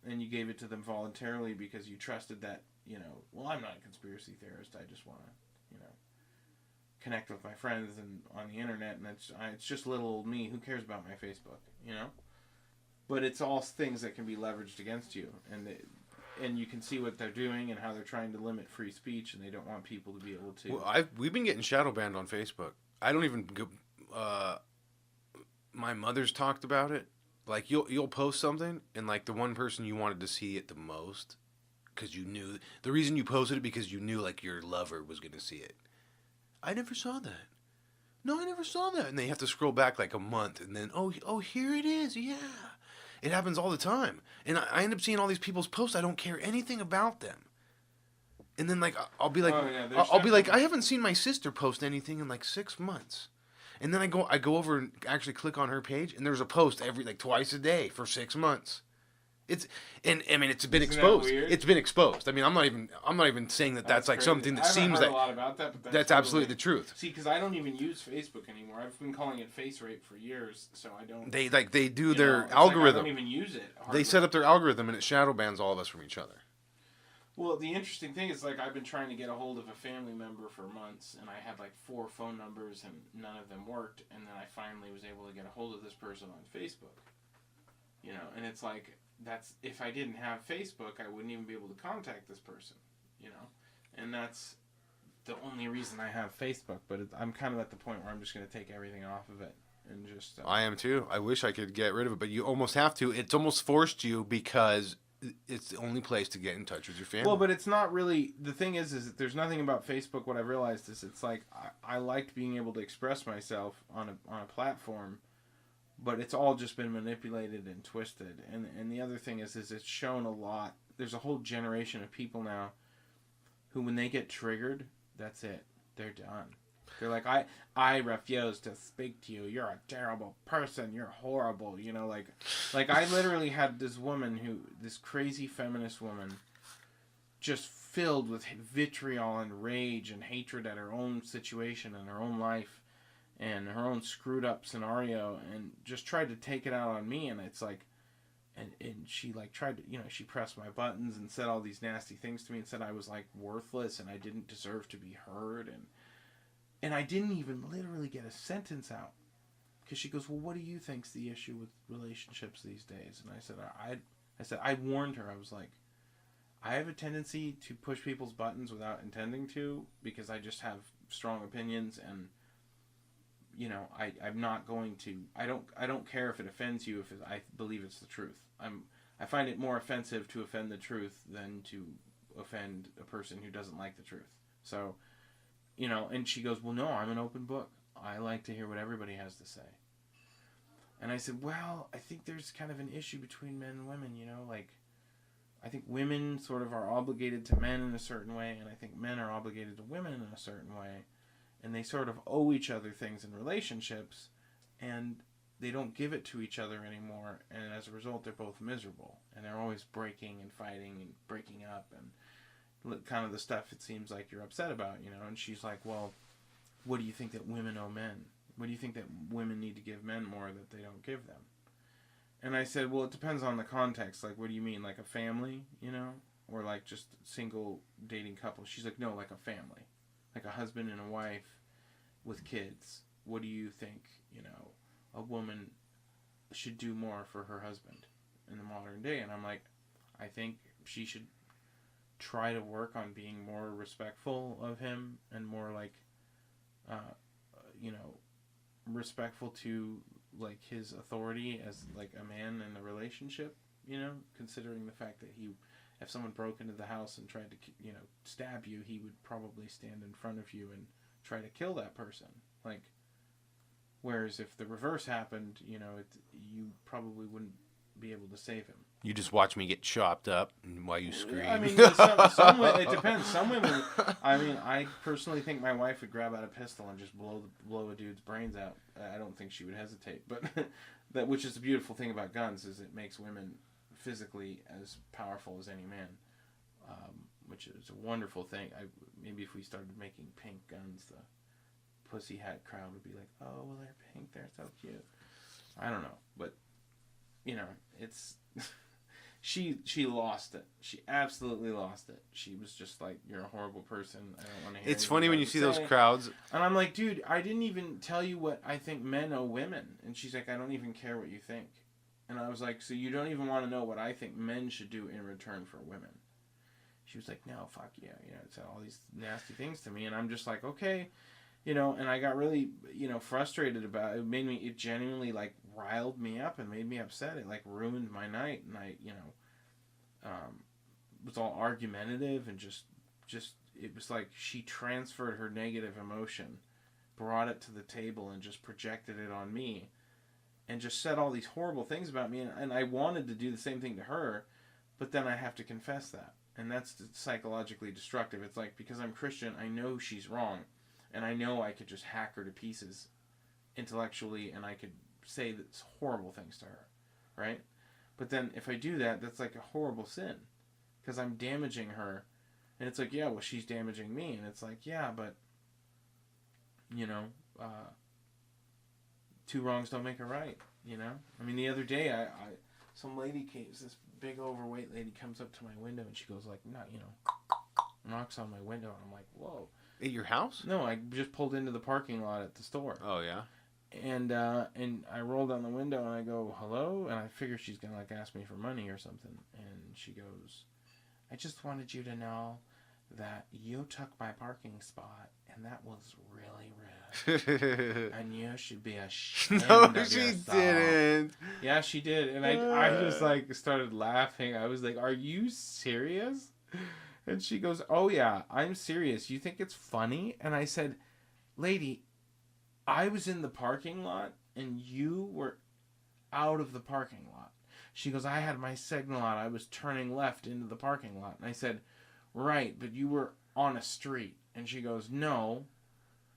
and you gave it to them voluntarily because you trusted that. Well, I'm not a conspiracy theorist. I just want to, connect with my friends and on the internet, and it's just little old me. Who cares about my Facebook? But it's all things that can be leveraged against you, and you can see what they're doing and how they're trying to limit free speech, and they don't want people to be able to. Well, we've been getting shadow banned on Facebook. I don't even go. My mother's talked about it. Like you'll post something, and like the one person you wanted to see it the most, because you knew the reason you posted it, because you knew like your lover was going to see it. I never saw that. No, I never saw that. And they have to scroll back like a month, and then oh, here it is. Yeah. It happens all the time. And I end up seeing all these people's posts. I don't care anything about them. And then like I'll be like, I'll be like, I haven't seen my sister post anything in like 6 months. And then I go over and actually click on her page, and there's a post every like twice a day for 6 months. It's been exposed. It's been exposed. I mean, I'm not even saying that's like crazy. Something that seems like a lot about that, but that's absolutely the truth. See, because I don't even use Facebook anymore. I've been calling it face rape for years, so I don't. They do their algorithm. Like I don't even use it. They set up their algorithm, and it shadow bans all of us from each other. Well, the interesting thing is, like, I've been trying to get a hold of a family member for months, and I had like 4 phone numbers, and none of them worked. And then I finally was able to get a hold of this person on Facebook. And it's like, that's, if I didn't have Facebook, I wouldn't even be able to contact this person, and that's the only reason I have Facebook. But I'm kind of at the point where I'm just going to take everything off of it and just. I am too. I wish I could get rid of it, but you almost have to. It's almost forced you because it's the only place to get in touch with your family. Well, but it's not really. The thing is that there's nothing about Facebook. What I've realized is it's like I liked being able to express myself on a platform. But it's all just been manipulated and twisted. And the other thing is it's shown a lot. There's a whole generation of people now who, when they get triggered, that's it. They're done. They're like, I refuse to speak to you. You're a terrible person. You're horrible. Like I literally had this crazy feminist woman, just filled with vitriol and rage and hatred at her own situation and her own life. And her own screwed up scenario, and just tried to take it out on me. And it's like, and she like tried to, she pressed my buttons and said all these nasty things to me, and said I was like worthless and I didn't deserve to be heard, and I didn't even literally get a sentence out. because she goes, well, what do you think's the issue with relationships these days? And I warned her. I was like, I have a tendency to push people's buttons without intending to, because I just have strong opinions, and I'm not going to. I don't care if it offends you if I believe it's the truth. I find it more offensive to offend the truth than to offend a person who doesn't like the truth. So, and she goes, well, no, I'm an open book. I like to hear what everybody has to say. And I said, well, I think there's kind of an issue between men and women, like, I think women sort of are obligated to men in a certain way, and I think men are obligated to women in a certain way, and they sort of owe each other things in relationships, and they don't give it to each other anymore, and as a result, they're both miserable, and they're always breaking and fighting and breaking up, and kind of the stuff it seems like you're upset about, and she's like, well, what do you think that women owe men? What do you think that women need to give men more that they don't give them? And I said, well, it depends on the context. Like, what do you mean? Like a family, or like just single dating couple? She's like, no, like a family. Like a husband and a wife with kids. What do you think, a woman should do more for her husband in the modern day? And I'm like, I think she should try to work on being more respectful of him and more like, respectful to like his authority as like a man in a relationship, considering the fact that if someone broke into the house and tried to, stab you, he would probably stand in front of you and try to kill that person. Like, whereas if the reverse happened, you probably wouldn't be able to save him. You just watch me get chopped up while you scream. I mean, some it depends. Some women, I mean, I personally think my wife would grab out a pistol and just blow a dude's brains out. I don't think she would hesitate. But which is the beautiful thing about guns, is it makes women physically as powerful as any man, which is a wonderful thing. Maybe if we started making pink guns, the pussy hat crowd would be like, oh, well, they're pink, they're so cute. I don't know, but it's. She lost it. She absolutely lost it. She was just like, you're a horrible person. I don't want to hear It's funny when you see those crowds. And I'm like, dude, I didn't even tell you what I think men owe women. And she's like, I don't even care what you think. And I was like, so you don't even want to know what I think men should do in return for women? She was like, no, fuck yeah. It said all these nasty things to me. And I'm just like, okay. And I got really, frustrated about it. It genuinely, like, riled me up and made me upset. It, like, ruined my night. And I, was all argumentative and just, it was like she transferred her negative emotion, brought it to the table and just projected it on me and just said all these horrible things about me. And I wanted to do the same thing to her, but then I have to confess that. And that's psychologically destructive. It's like, because I'm Christian, I know she's wrong. And I know I could just hack her to pieces intellectually, and I could say that's horrible things to her, right? But then if I do that, that's like a horrible sin, because I'm damaging her. And it's like, yeah, well, she's damaging me. And it's like, yeah, but, two wrongs don't make a right, I mean, the other day, some lady came, this big overweight lady comes up to my window, and she goes like, knocks on my window, and I'm like, whoa. At your house? No, I just pulled into the parking lot at the store. Oh, yeah? And I roll down the window and I go, hello? And I figure she's going to like ask me for money or something. And she goes, I just wanted you to know that you took my parking spot and that was really rude. And you should be ashamed of yourself. No, she didn't. Yeah, she did. And I just like started laughing. I was like, are you serious? And she goes, oh yeah, I'm serious. You think it's funny? And I said, lady, I was in the parking lot and you were out of the parking lot. She goes, I had my signal on. I was turning left into the parking lot. And I said, right, but you were on a street. And she goes, no.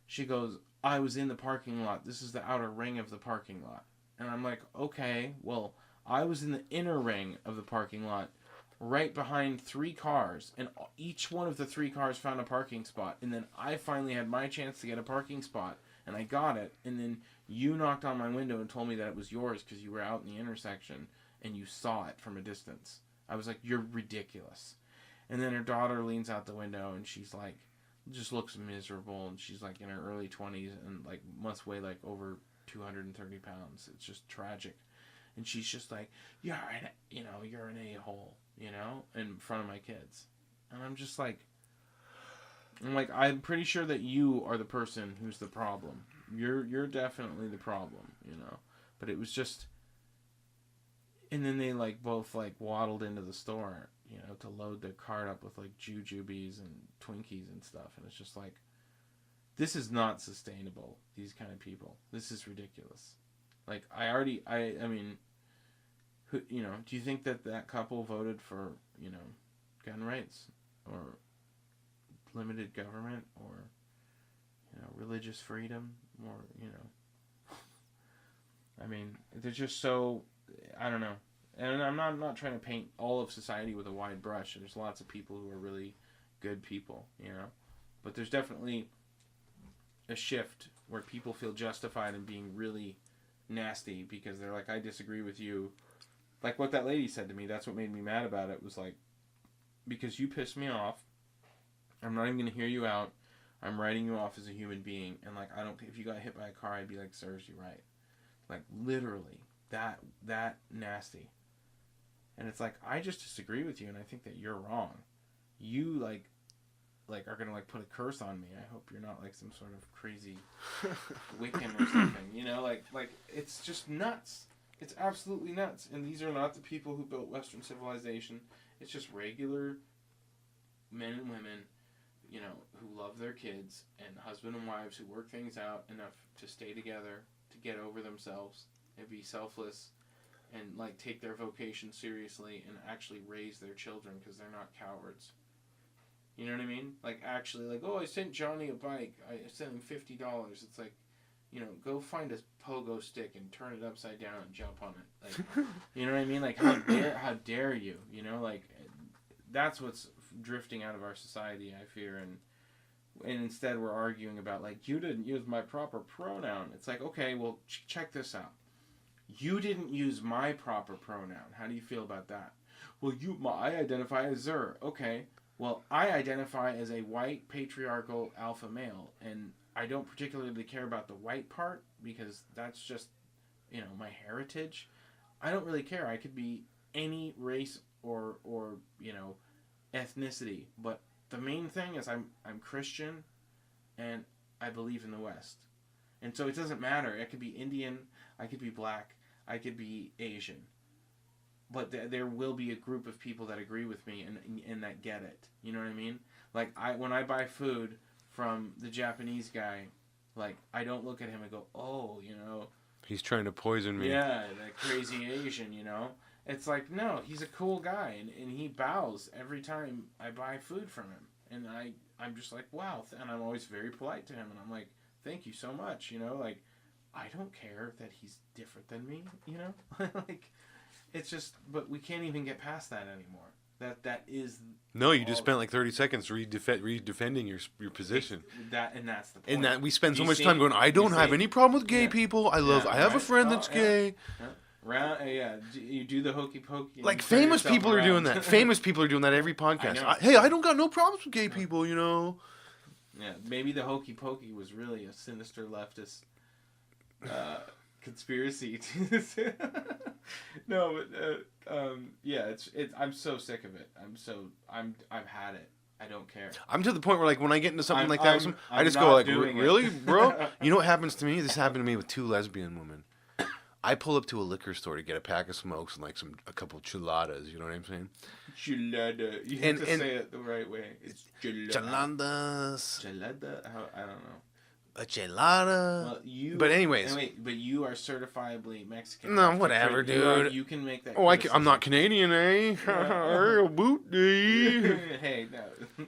She goes, I was in the parking lot. This is the outer ring of the parking lot. And I'm like, okay, well, I was in the inner ring of the parking lot, right behind 3 cars, and each one of the 3 cars found a parking spot, and then I finally had my chance to get a parking spot, and I got it, and then you knocked on my window and told me that it was yours because you were out in the intersection, and you saw it from a distance. I was like, you're ridiculous. And then her daughter leans out the window, and she's like, just looks miserable, and she's like in her early 20s, and like must weigh like over 230 pounds. It's just tragic. And she's just like, you're an a-hole, in front of my kids. And I'm pretty sure that you are the person who's the problem. You're definitely the problem, But it was just, and then they both waddled into the store, to load their cart up with jujubes and Twinkies and stuff. And it's just this is not sustainable. These kind of people. This is ridiculous. I mean, who, do you think that couple voted for, gun rights or limited government or, religious freedom or, I mean, they're just so, I don't know. And I'm not trying to paint all of society with a wide brush. There's lots of people who are really good people, But there's definitely a shift where people feel justified in being really nasty because they're like, I disagree with you. Like what that lady said to me, that's what made me mad about it, was because you pissed me off, I'm not even going to hear you out. I'm writing you off as a human being. And I don't, if you got hit by a car, I'd be like, serves you right. Literally, that nasty. And it's I just disagree with you, and I think that you're wrong. You, are going to, put a curse on me. I hope you're not, some sort of crazy Wiccan or something, it's just nuts. It's absolutely nuts. And these are not the people who built Western civilization. It's just regular men and women, who love their kids, and husband and wives who work things out enough to stay together, to get over themselves, and be selfless, and take their vocation seriously and actually raise their children because they're not cowards. You know what I mean? Actually, oh, I sent Johnny a bike. I sent him $50. It's go find a pogo stick and turn it upside down and jump on it. You know what I mean? How dare you? That's what's drifting out of our society, I fear. And instead we're arguing about, you didn't use my proper pronoun. It's okay, well, check this out. You didn't use my proper pronoun. How do you feel about that? Well, I identify as Zer. Okay. Well, I identify as a white, patriarchal alpha male, and I don't particularly care about the white part because that's just, my heritage. I don't really care. I could be any race or ethnicity, but the main thing is I'm Christian, and I believe in the West. And so it doesn't matter. I could be Indian, I could be black, I could be Asian. But there will be a group of people that agree with me and that get it. You know what I mean? When I buy food from the Japanese guy, I don't look at him and go, oh, he's trying to poison me. Yeah, that crazy Asian, It's no, he's a cool guy, and he bows every time I buy food from him. And I'm just wow. And I'm always very polite to him, and I'm thank you so much, I don't care that he's different than me, It's just, but we can't even get past that anymore. That is... No, you just spent 30 seconds redefending your position. That's the point. And that we spend so much time going, I don't have any problem with gay people. I have a friend that's gay. Yeah. You do the hokey pokey. Famous people are doing that. Famous people are doing that every podcast. I don't got no problems with gay people, Yeah, maybe the hokey pokey was really a sinister leftist conspiracy. No, but yeah, it's. I'm so sick of it. I've had it. I don't care. I'm to the point where when I get into something like that, I just go really, bro? You know what happens to me? This happened to me with 2 lesbian women. I pull up to a liquor store to get a pack of smokes and a couple chuladas. You know what I'm saying? Chulada. You have to say it the right way. It's chulada. Chuladas. Chulada? I don't know. A gelada. Well, but anyways. But you are certifiably Mexican. No, whatever, dude. You can make that. Oh, I'm not Canadian, eh? Real booty. Hey, no.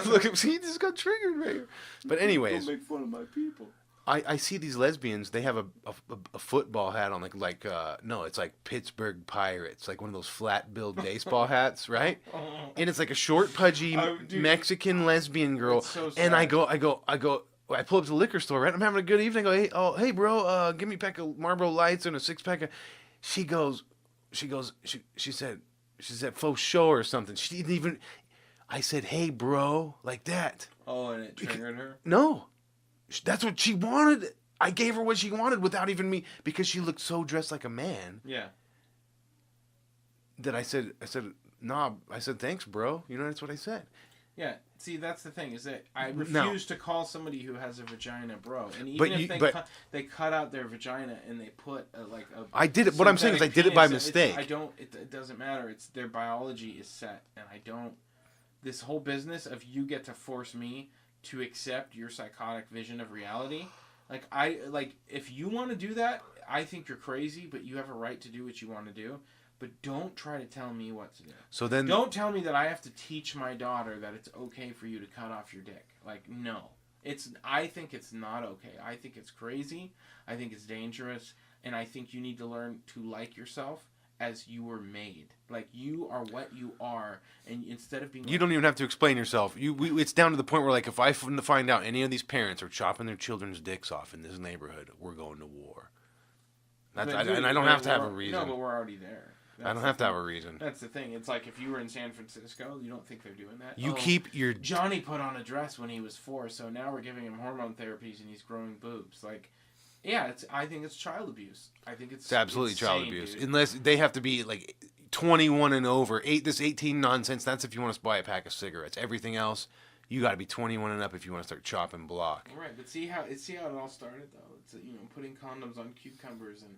Look, see, this got triggered right here. But anyways. Don't make fun of my people. I see these lesbians. They have a football hat on, no, it's Pittsburgh Pirates, one of those flat-billed baseball hats, right? And it's a short, pudgy Mexican lesbian girl. So sad. And I pull up to the liquor store, right? I'm having a good evening. I go, hey, bro, give me a pack of Marlboro Lights and a 6-pack of... She said, faux show or something. She didn't even... I said, hey, bro, like that. Oh, and it triggered her? No. That's what she wanted. I gave her what she wanted without even me, because she looked so dressed like a man. Yeah. That I said, nah. I said, thanks, bro. You know, that's what I said. Yeah. See, that's the thing, is that I refuse to call somebody who has a vagina bro. And even But if they cut out their vagina and they put a I did it. What I'm saying is I did it by mistake. It doesn't matter. It's their biology is set, and I don't. This whole business of you get to force me to accept your psychotic vision of reality. If you want to do that, I think you're crazy, but you have a right to do what you want to do. But don't try to tell me what to do. So then, don't tell me that I have to teach my daughter that it's okay for you to cut off your dick. Like, no. I think it's not okay. I think it's crazy. I think it's dangerous. And I think you need to learn to like yourself as you were made. Like, you are what you are. And instead of being... You don't even have to explain yourself. It's down to the point where, like, if I find out any of these parents are chopping their children's dicks off in this neighborhood, we're going to war. And I don't have to have a reason. No, but we're already there. I don't have to have a reason. That's the thing. It's like if you were in San Francisco, you don't think they're doing that. Keep your... Johnny put on a dress when he was 4, so now we're giving him hormone therapies and he's growing boobs. Like, yeah, I think it's child abuse. I think it's absolutely insane, child abuse. dude. Unless they have to be like 21 and over. This 18 nonsense. That's if you want to buy a pack of cigarettes. Everything else, you got to be 21 and up if you want to start chopping block. Right, but see how it all started though. It's putting condoms on cucumbers and.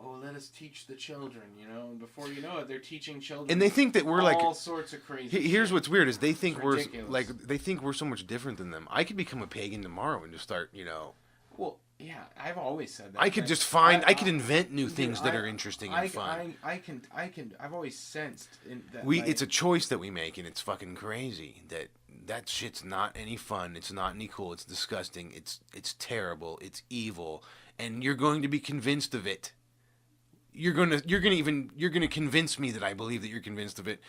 Oh, let us teach the children, and before you know it, they're teaching children. And they think that we're all sorts of crazy. Here's shit. What's weird is they think they think we're so much different than them. I could become a pagan tomorrow and just start, Well, yeah, I've always said that. I could just I could invent new things that are interesting and fun. I've always sensed that. It's a choice that we make, and it's fucking crazy that shit's not any fun. It's not any cool. It's disgusting. It's terrible. It's evil, and you're going to be convinced of it. You're gonna convince me that I believe that you're convinced of it.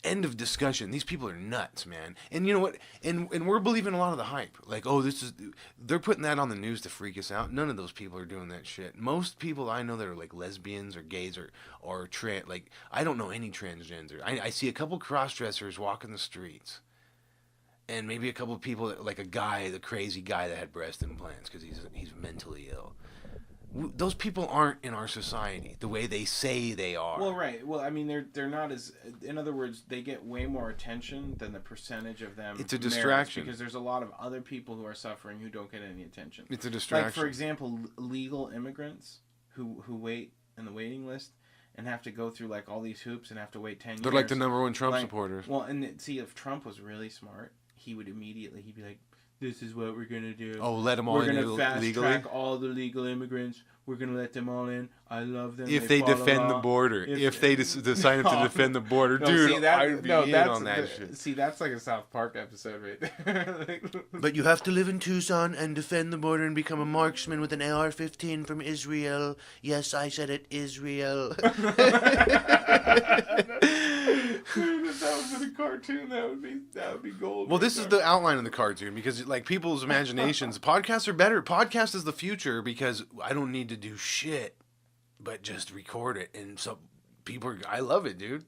End of discussion. These people are nuts, man. And you know what? And we're believing a lot of the hype. Like, they're putting that on the news to freak us out. None of those people are doing that shit. Most people I know that are like lesbians or gays or trans, like, I don't know any transgender. I see a couple cross-dressers walking the streets. And maybe a couple of people that, like the crazy guy that had breast implants because he's mentally ill. Those people aren't in our society the way they say they are. Well, right. Well, I mean, they're not as. In other words, they get way more attention than the percentage of them. It's a distraction because there's a lot of other people who are suffering who don't get any attention. It's a distraction. Like, for example, legal immigrants who wait in the waiting list and have to go through like all these hoops and have to wait 10 years. They're like the number one Trump supporters. Well, and see, if Trump was really smart, he'd be like, this is what we're going to do. Oh, let them all in legally? We're going to fast track all the legal immigrants. We're going to let them all in. I love them. If they defend the border. If they decide to defend the border. Dude, I'd be in on that shit. See, that's like a South Park episode right there. But you have to live in Tucson and defend the border and become a marksman with an AR-15 from Israel. Yes, I said it, Israel. Dude, if that was in a cartoon, that would be gold. Well, this is the outline of the cartoon because, like, people's imaginations. Podcasts are better. Podcast is the future because I don't need to do shit, but just record it, and so I love it, dude.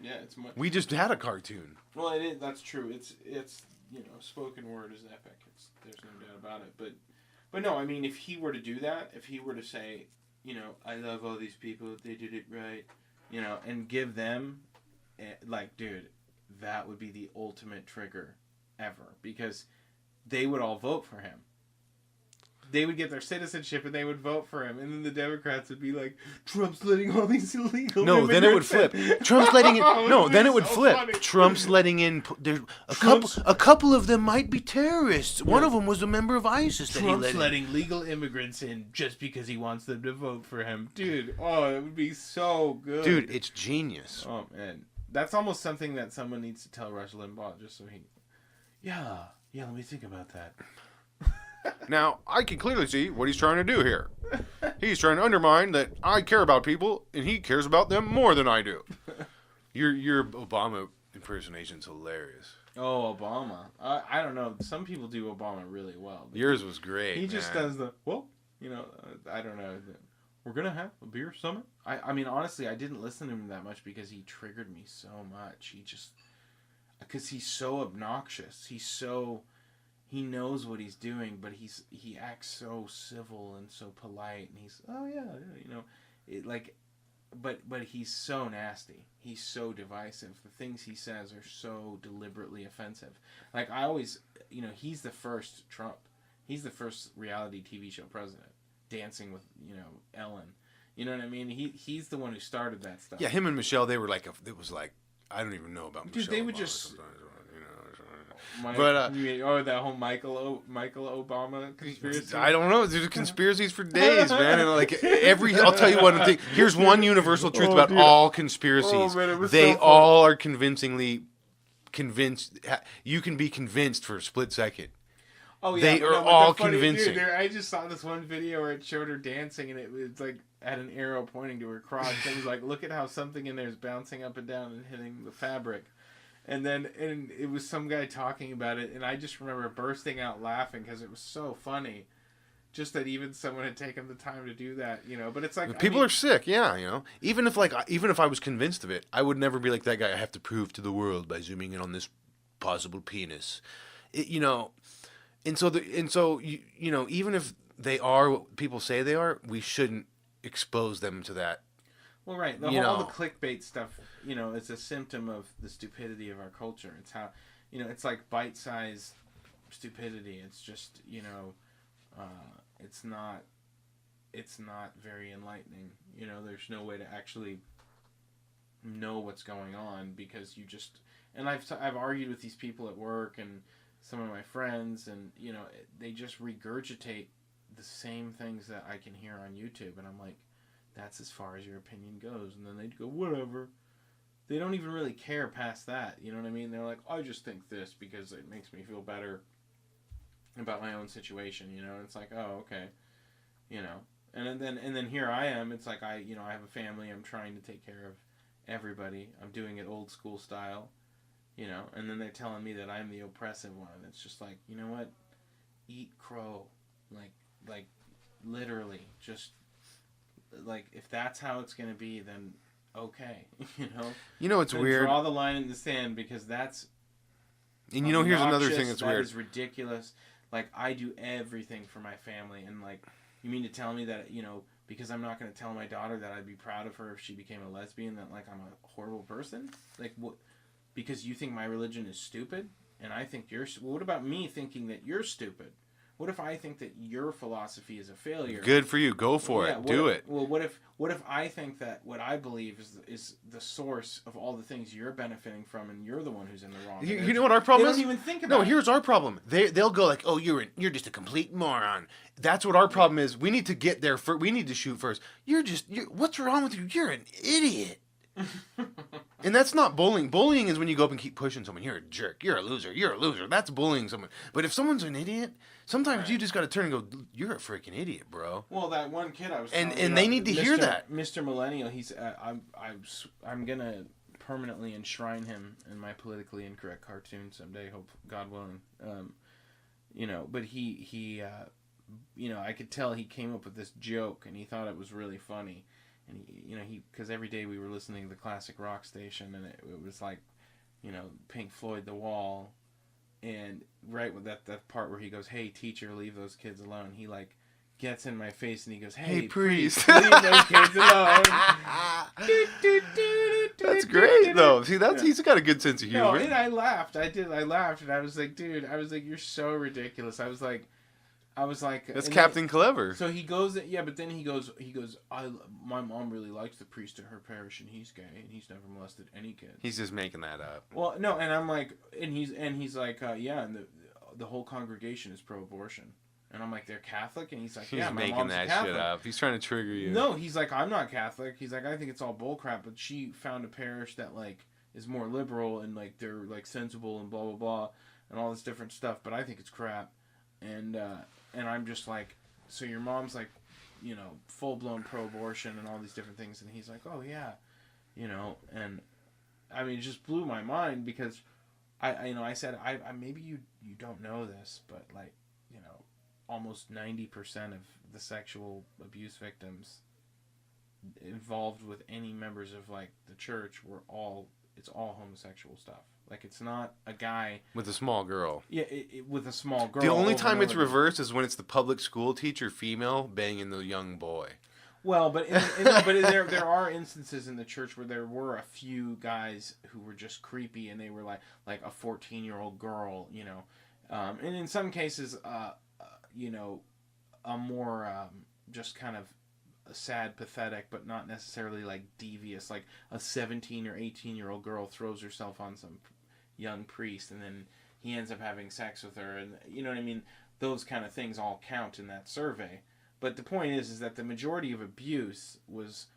Yeah, it's much. We just had a cartoon. Well, it is. That's true. It's spoken word is epic. There's no doubt about it. But no, I mean, if he were to do that, if he were to say, I love all these people, they did it right, and give them. Like, dude, that would be the ultimate trigger ever because they would all vote for him. They would get their citizenship and they would vote for him, and then the Democrats would be like, "Trump's letting all these illegal." No, then it would flip. Trump's letting in. No, then it would flip. Funny. Trump's letting in. There's a couple of them might be terrorists. Yeah. One of them was a member of ISIS. Trump's letting legal immigrants in just because he wants them to vote for him, dude. Oh, it would be so good. Dude, it's genius. Oh man. That's almost something that someone needs to tell Rush Limbaugh just so he... Yeah, let me think about that. Now, I can clearly see what he's trying to do here. He's trying to undermine that I care about people, and he cares about them more than I do. Your Obama impersonation's hilarious. Oh, Obama. I don't know. Some people do Obama really well. Yours was great, He just does the, I don't know... We're going to have a beer summit? I mean, honestly, I didn't listen to him that much because he triggered me so much. Because he's so obnoxious. He's he knows what he's doing, but he acts so civil and so polite, and he's, oh yeah, yeah, you know, it like, but he's so nasty. He's so divisive. The things he says are so deliberately offensive. Like I always, you know, he's the first Trump. He's the first reality TV show president, dancing with, you know, Ellen. You know what I mean? He's the one who started that stuff. Yeah, him and Michelle, they were like, it was like, I don't even know about Dude, Michelle they would Obama just. sometimes, you know. But that whole Michael Obama conspiracy. I don't know. There's conspiracies for days, man. And like I'll tell you one thing. Here's one universal truth about all conspiracies. Man, they so all are convincingly convinced. You can be convinced for a split second. Oh yeah, they are all convincing. Dude, I just saw this one video where it showed her dancing, and it was like had an arrow pointing to her crotch. It was like, look at how something in there is bouncing up and down and hitting the fabric. And it was some guy talking about it, and I just remember bursting out laughing because it was so funny. Just that even someone had taken the time to do that, you know. But it's like people are sick, yeah, you know. Even if I was convinced of it, I would never be like that guy. I have to prove to the world by zooming in on this possible penis, you know. And so you know, even if they are what people say they are, we shouldn't expose them to that. Well, right. All the clickbait stuff, you know, it's a symptom of the stupidity of our culture. It's how, you know, it's like bite-sized stupidity. It's just, you know, it's not very enlightening. You know, there's no way to actually know what's going on because you just, and I've argued with these people at work and some of my friends, and, you know, they just regurgitate the same things that I can hear on YouTube, and I'm like, that's as far as your opinion goes. And then they'd go, whatever. They don't even really care past that. You know what I mean? They're like, I just think this because it makes me feel better about my own situation, you know? And it's like, oh, okay. You know? And then here I am. It's like I have a family. I'm trying to take care of everybody. I'm doing it old school style, you know? And then they're telling me that I'm the oppressive one. It's just like, you know what? Eat crow. Like literally just... Like, if that's how it's going to be, then okay, you know? You know, it's then weird. Draw the line in the sand because that's... And you know, here's another thing that's weird. That is ridiculous. Like, I do everything for my family, and, like, you mean to tell me that, you know, because I'm not going to tell my daughter that I'd be proud of her if she became a lesbian, that, like, I'm a horrible person? Like, what? Because you think my religion is stupid? And I think you're... Well, what about me thinking that you're stupid? What if I think that your philosophy is a failure? Good for you. Go for it. Do it. Well, what if I think that what I believe is the source of all the things you're benefiting from, and you're the one who's in the wrong? You know what our problem is? They don't even think about it. No, here's our problem. They'll go like, "Oh, you're just a complete moron." That's what our problem is. We need to get there first. We need to shoot first. What's wrong with you? You're an idiot. And that's not bullying. Bullying is when you go up and keep pushing someone. You're a jerk. You're a loser. You're a loser. That's bullying someone. But if someone's an idiot, sometimes you just got to turn and go, "You're a freaking idiot, bro." Well, that one kid I was and they need to hear that. Mr. Millennial, he's I'm gonna permanently enshrine him in my politically incorrect cartoon someday. Hope God willing. You know, but he you know, I could tell he came up with this joke and he thought it was really funny. And because every day we were listening to the classic rock station, and it was like, you know, Pink Floyd, The Wall, and right with that part where he goes, "Hey teacher, leave those kids alone," he like gets in my face and he goes, "Hey priest, leave those kids alone." That's great though. See, he's got a good sense of humor. No, and I laughed. I laughed, and I was like, dude, you're so ridiculous. I was like. That's Captain Clever. So he goes, yeah, but then he goes. My mom really likes the priest at her parish, and he's gay, and he's never molested any kids. He's just making that up. Well, no, and I'm like, and he's like, yeah, and the whole congregation is pro-abortion, and I'm like, they're Catholic, and he's like, yeah, my mom's making that shit up. He's trying to trigger you. No, he's like, I'm not Catholic. He's like, I think it's all bullcrap, but she found a parish that like is more liberal and like they're like sensible and blah blah blah and all this different stuff, but I think it's crap, and I'm just like, so your mom's like, you know, full-blown pro-abortion and all these different things. And he's like, oh, yeah, you know. And, I mean, it just blew my mind because, I said, maybe you don't know this, but, like, you know, almost 90% of the sexual abuse victims involved with any members of, like, the church it's all homosexual stuff. Like it's not a guy. With a small girl. Yeah, with a small girl. The only over time and it's over again. reversed is when it's the public school teacher female banging the young boy. Well, but there are instances in the church where there were a few guys who were just creepy, and they were like a 14-year-old girl, you know, and in some cases, you know, a more just kind of sad, pathetic, but not necessarily like devious. Like a 17 or 18-year-old girl throws herself on some young priest, and then he ends up having sex with her, and you know what I mean. Those kind of things all count in that survey. But the point is that the majority of abuse was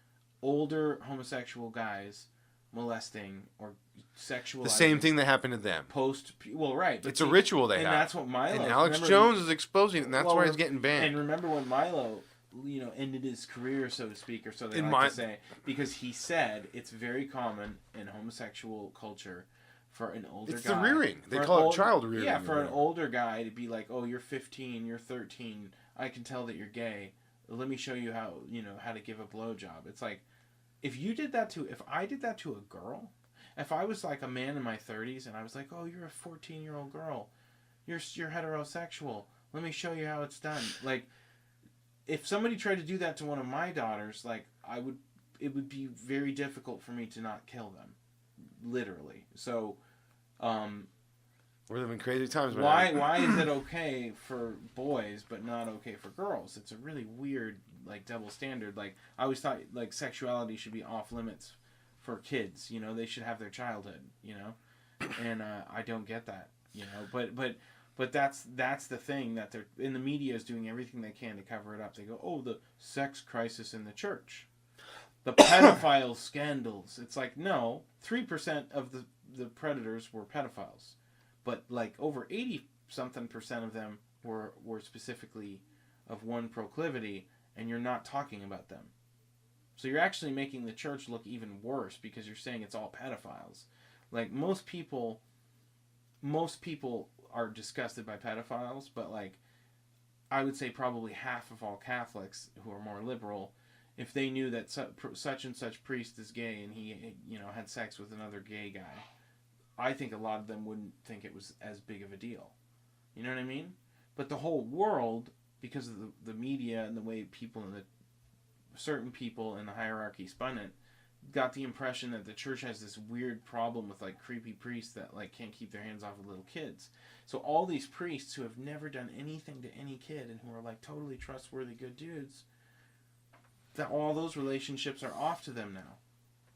older homosexual guys molesting or sexualizing. The same thing that happened to them. Well, right. It's a ritual they and have. that's what Milo. And Alex Jones is exposing it, and that's why he's getting banned. And remember when Milo, you know, ended his career, so to speak, or so they to say, because he said it's very common in homosexual culture for an older guy. It's the rearing. They call it child rearing. Yeah, for an older guy to be like, oh, you're 15, you're 13. I can tell that you're gay. Let me show you how, you know, how to give a blowjob. It's like, if I did that to a girl, if I was like a man in my 30s and I was like, oh, you're a 14-year-old girl, you're heterosexual. Let me show you how it's done. Like, if somebody tried to do that to one of my daughters, like, it would be very difficult for me to not kill them, literally. So, we're living crazy times, man. Why is it okay for boys but not okay for girls? It's a really weird, like, double standard. Like, I always thought, like, sexuality should be off limits for kids. You know, they should have their childhood. You know, and I don't get that. You know, but that's the thing that they're in the media is doing everything they can to cover it up. They go, oh, the sex crisis in the church, the pedophile scandals. It's like, no, 3% of the predators were pedophiles. But like over 80-something% of them were specifically of one proclivity, and you're not talking about them. So you're actually making the church look even worse because you're saying it's all pedophiles. Like most people are disgusted by pedophiles, but like I would say probably half of all Catholics who are more liberal, if they knew that such and such priest is gay and he, you know, had sex with another gay guy, I think a lot of them wouldn't think it was as big of a deal. You know what I mean? But the whole world, because of the media and the way people in certain people in the hierarchy spun it, got the impression that the church has this weird problem with like creepy priests that like can't keep their hands off of little kids. So all these priests who have never done anything to any kid and who are like totally trustworthy good dudes, that all those relationships are off to them now,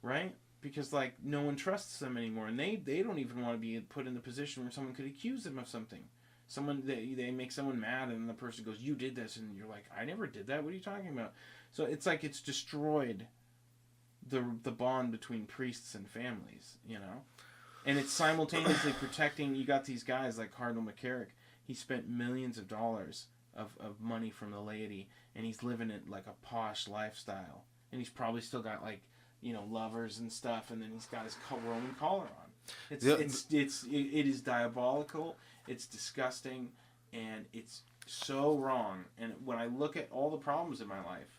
right? Because like no one trusts them anymore, and they don't even want to be put in the position where someone could accuse them of something. They make someone mad, and the person goes, "You did this," and you're like, "I never did that. What are you talking about?" So it's like it's destroyed the bond between priests and families, you know, and it's simultaneously protecting. You got these guys like Cardinal McCarrick. He spent millions of dollars of money from the laity, and he's living it like a posh lifestyle, and he's probably still got like, you know, lovers and stuff, and then he's got his Roman collar on. It is diabolical. It's disgusting, and it's so wrong. And when I look at all the problems in my life,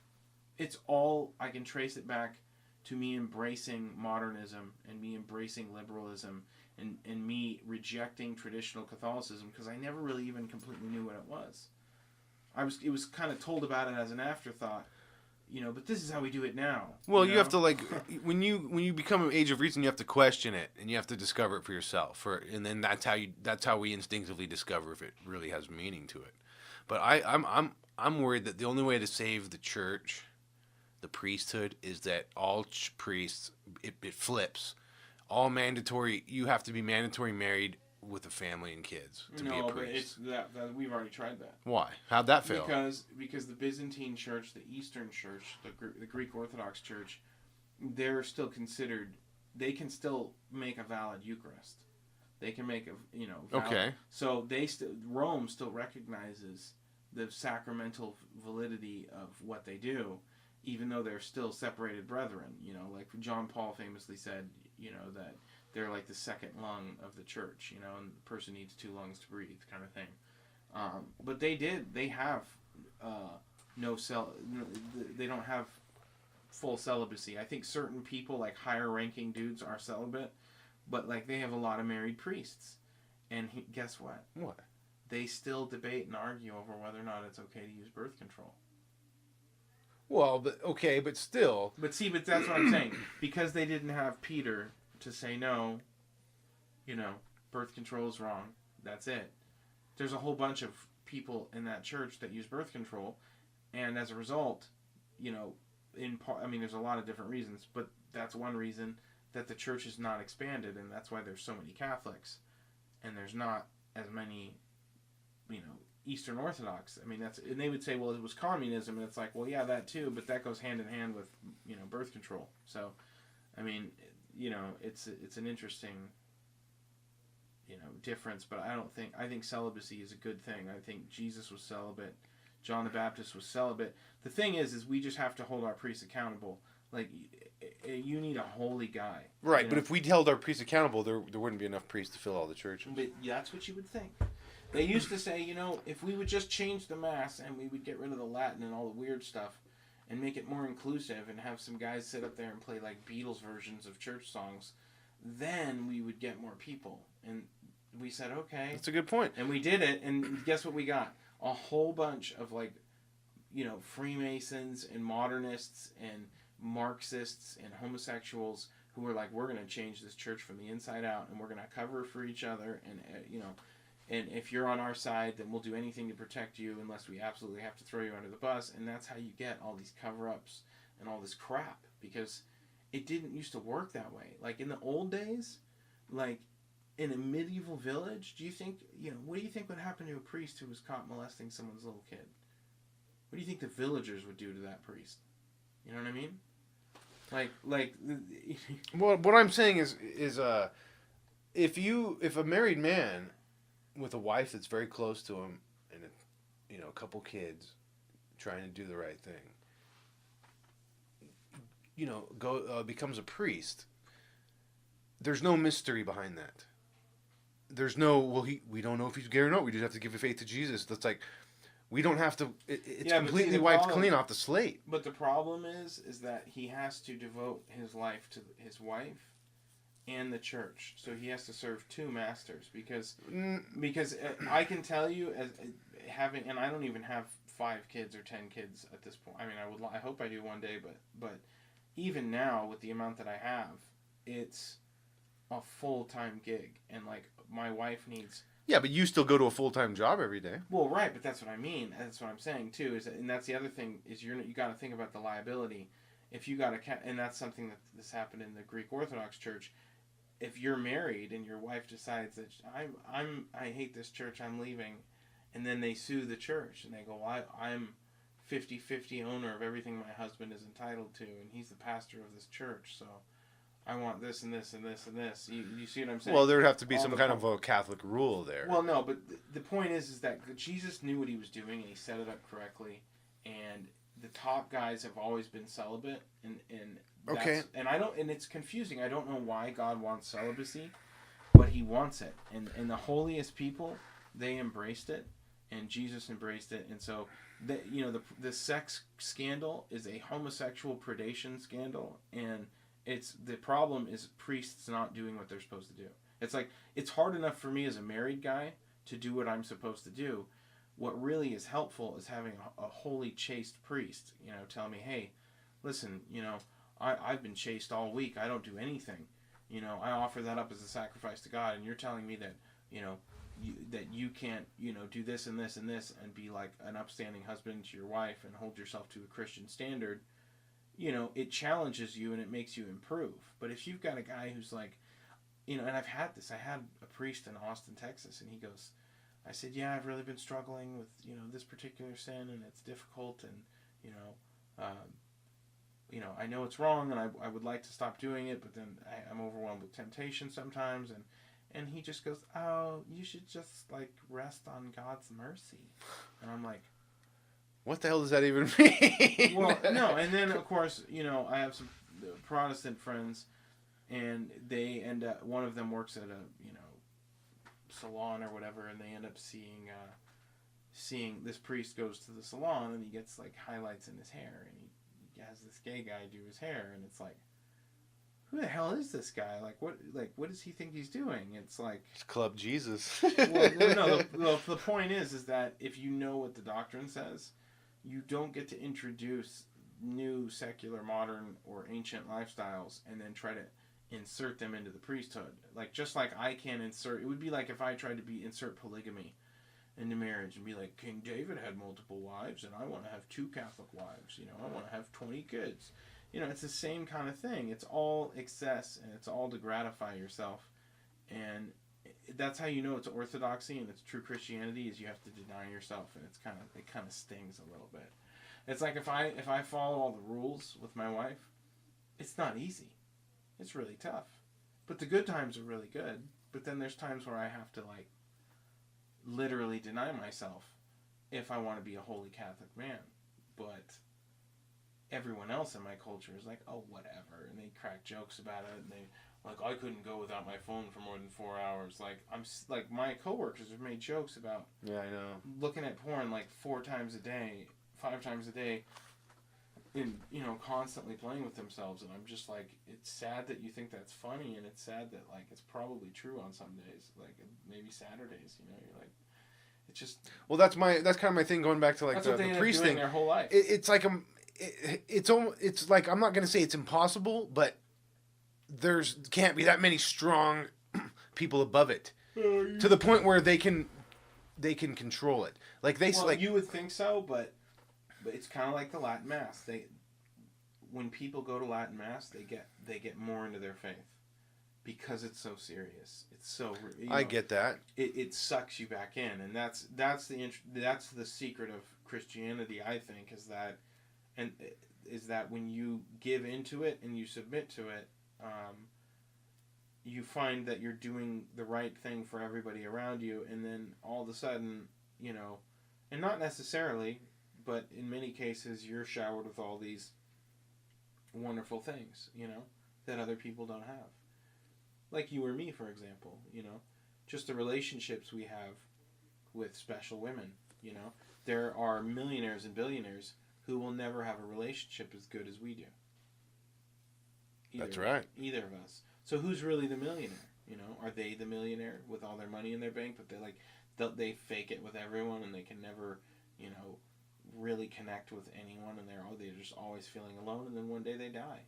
it's all I can trace it back to me embracing modernism and me embracing liberalism and me rejecting traditional Catholicism because I never really even completely knew what it was. It was kind of told about it as an afterthought. You know, but this is how we do it now. Well, you have to like when you become an age of reason, you have to question it and you have to discover it for yourself. And then that's how we instinctively discover if it really has meaning to it. But I'm worried that the only way to save the church, the priesthood, is that all priests it flips. All mandatory. You have to be mandatory married with a family and kids to be a priest. No, but it's we've already tried that. Why? How'd that fail? Because the Byzantine Church, the Eastern Church, the Greek Orthodox Church, they're still considered. They can still make a valid Eucharist. They can make valid, okay. So Rome still recognizes the sacramental validity of what they do, even though they're still separated brethren. You know, like John Paul famously said, you know, that they're like the second lung of the church, you know, and the person needs 2 lungs to breathe, kind of thing. But they have they don't have full celibacy. I think certain people, like higher ranking dudes, are celibate, But like they have a lot of married priests, and guess what? What? They still debate and argue over whether or not it's okay to use birth control. Well, but okay, but still. But see, but that's what I'm saying. Because they didn't have Peter to say no, birth control is wrong. That's it. There's a whole bunch of people in that church that use birth control, and as a result, in part, I mean, there's a lot of different reasons, but that's one reason that the church is not expanded, and that's why there's so many Catholics, and there's not as many, Eastern Orthodox. I mean, and they would say, well, it was communism, and it's like, well, yeah, that too, but that goes hand in hand with, birth control. So, I mean, it's an interesting, difference, but I think celibacy is a good thing. I think Jesus was celibate. John the Baptist was celibate. The thing is we just have to hold our priests accountable. Like, you need a holy guy. Right, but if we held our priests accountable, there wouldn't be enough priests to fill all the churches. But that's what you would think. They used to say, if we would just change the Mass and we would get rid of the Latin and all the weird stuff and make it more inclusive and have some guys sit up there and play like Beatles versions of church songs, then we would get more people. And we said, okay. That's a good point. And we did it, and guess what we got? A whole bunch of Freemasons and modernists and Marxists and homosexuals who were like, we're going to change this church from the inside out, and we're going to cover for each other, and and if you're on our side, then we'll do anything to protect you unless we absolutely have to throw you under the bus. And that's how you get all these cover-ups and all this crap, because it didn't used to work that way. Like in the old days, like in a medieval village, do you think, what do you think would happen to a priest who was caught molesting someone's little kid? What do you think the villagers would do to that priest? You know what I mean? Well, what I'm saying is if a married man with a wife that's very close to him and a couple kids trying to do the right thing, becomes a priest, there's no mystery behind that. There's no, we don't know if he's gay or not. We just have to give faith to Jesus. That's like, we don't have to. It's completely wiped clean off the slate. But the problem is that he has to devote his life to his wife and the church. So he has to serve two masters because I can tell you as having, and I don't even have 5 kids or 10 kids at this point. I mean, I hope I do one day, but even now with the amount that I have, it's a full-time gig, and like my wife needs. Yeah, but you still go to a full-time job every day. Well, right, but that's what I mean. That's what I'm saying too. And that's the other thing is you got to think about the liability. If you got and that's something that this happened in the Greek Orthodox Church. If you're married and your wife decides that I hate this church, I'm leaving, and then they sue the church and they go, well, I'm 50-50 owner of everything my husband is entitled to, and he's the pastor of this church, so I want this and this and this and this. You see what I'm saying? Well, there would have to be some kind of a Catholic rule there. Well, no, but the point is that Jesus knew what he was doing and he set it up correctly, and the top guys have always been celibate, and okay. And it's confusing. I don't know why God wants celibacy, but he wants it. And the holiest people, they embraced it, and Jesus embraced it. And so, the sex scandal is a homosexual predation scandal, and the problem is priests not doing what they're supposed to do. It's like, it's hard enough for me as a married guy to do what I'm supposed to do. What really is helpful is having a holy, chaste priest, telling me, hey, listen, I've been chaste all week. I don't do anything. I offer that up as a sacrifice to God, and you're telling me that, that you can't, do this and this and this and be like an upstanding husband to your wife and hold yourself to a Christian standard. It challenges you and it makes you improve. But if you've got a guy who's like, and I've had this. I had a priest in Austin, Texas, and he goes, I said, yeah, I've really been struggling with, this particular sin, and it's difficult, and, I know it's wrong, and I would like to stop doing it, but then I'm overwhelmed with temptation sometimes, and he just goes, oh, you should just, like, rest on God's mercy. And I'm like, what the hell does that even mean? Well, no, and then, of course, I have some Protestant friends, and they end up, one of them works at a, salon or whatever, and they end up seeing this priest goes to the salon, and he gets, like, highlights in his hair, and he has this gay guy do his hair, and it's like, who the hell is this guy? What does he think he's doing? It's like, It's Club Jesus. well, no. The point is that if you know what the doctrine says, you don't get to introduce new secular, modern, or ancient lifestyles and then try to insert them into the priesthood. Like, just like I can insert, it would be like if I tried to insert polygamy into marriage and be like, King David had multiple wives and I want to have 2 Catholic wives. I want to have 20 kids. It's the same kind of thing. It's all excess and it's all to gratify yourself. And that's how you know it's orthodoxy and it's true Christianity, is you have to deny yourself, and it kind of stings a little bit. It's like if I follow all the rules with my wife, it's not easy. It's really tough. But the good times are really good. But then there's times where I have to literally deny myself if I want to be a holy Catholic man. But everyone else in my culture is like, oh, whatever, and they crack jokes about it, and they I couldn't go without my phone for more than 4 hours. My coworkers have made jokes about Yeah, I know. looking at porn 4 times a day, 5 times a day, and constantly playing with themselves, and I'm just like, it's sad that you think that's funny, and it's sad that it's probably true on some days, maybe Saturdays. You're like, it's just, Well, that's kind of my thing, going back to that's what they the end up priest doing thing. their whole life. It's like it's like, I'm not going to say it's impossible, but there's can't be that many strong people above it to the point where they can control it. You would think so, but it's kind of like the Latin Mass. When people go to Latin Mass, they get more into their faith because it's so serious. It's so, I get that. It sucks you back in, and that's the secret of Christianity, I think, is that when you give into it and you submit to it, you find that you're doing the right thing for everybody around you, and then all of a sudden, and not necessarily, but in many cases, you're showered with all these wonderful things, that other people don't have. Like you or me, for example, just the relationships we have with special women, There are millionaires and billionaires who will never have a relationship as good as we do. That's right. Either of us. So who's really the millionaire? Are they the millionaire with all their money in their bank, but they fake it with everyone, and they can never, really connect with anyone, and they're just always feeling alone, and then one day they die.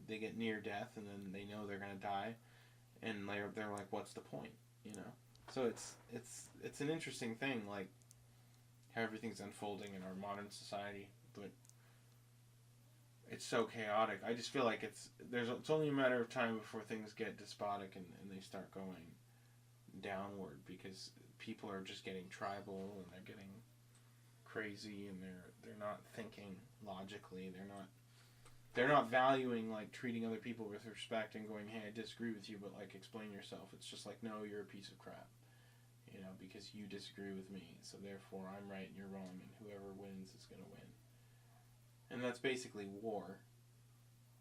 They get near death, and then they know they're gonna die, and they're like, what's the point? So it's an interesting thing, how everything's unfolding in our modern society, but it's so chaotic. I just feel like it's only a matter of time before things get despotic and they start going downward, because people are just getting tribal, and they're getting crazy, and they're not thinking logically. They're not valuing treating other people with respect and going, hey, I disagree with you, but explain yourself. It's just no, you're a piece of crap, because you disagree with me, so therefore I'm right and you're wrong, and whoever wins is going to win. And that's basically war.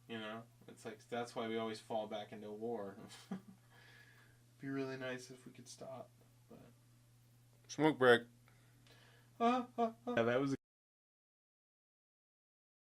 It's that's why we always fall back into war. Be really nice if we could stop. But Smoke break. yeah, that was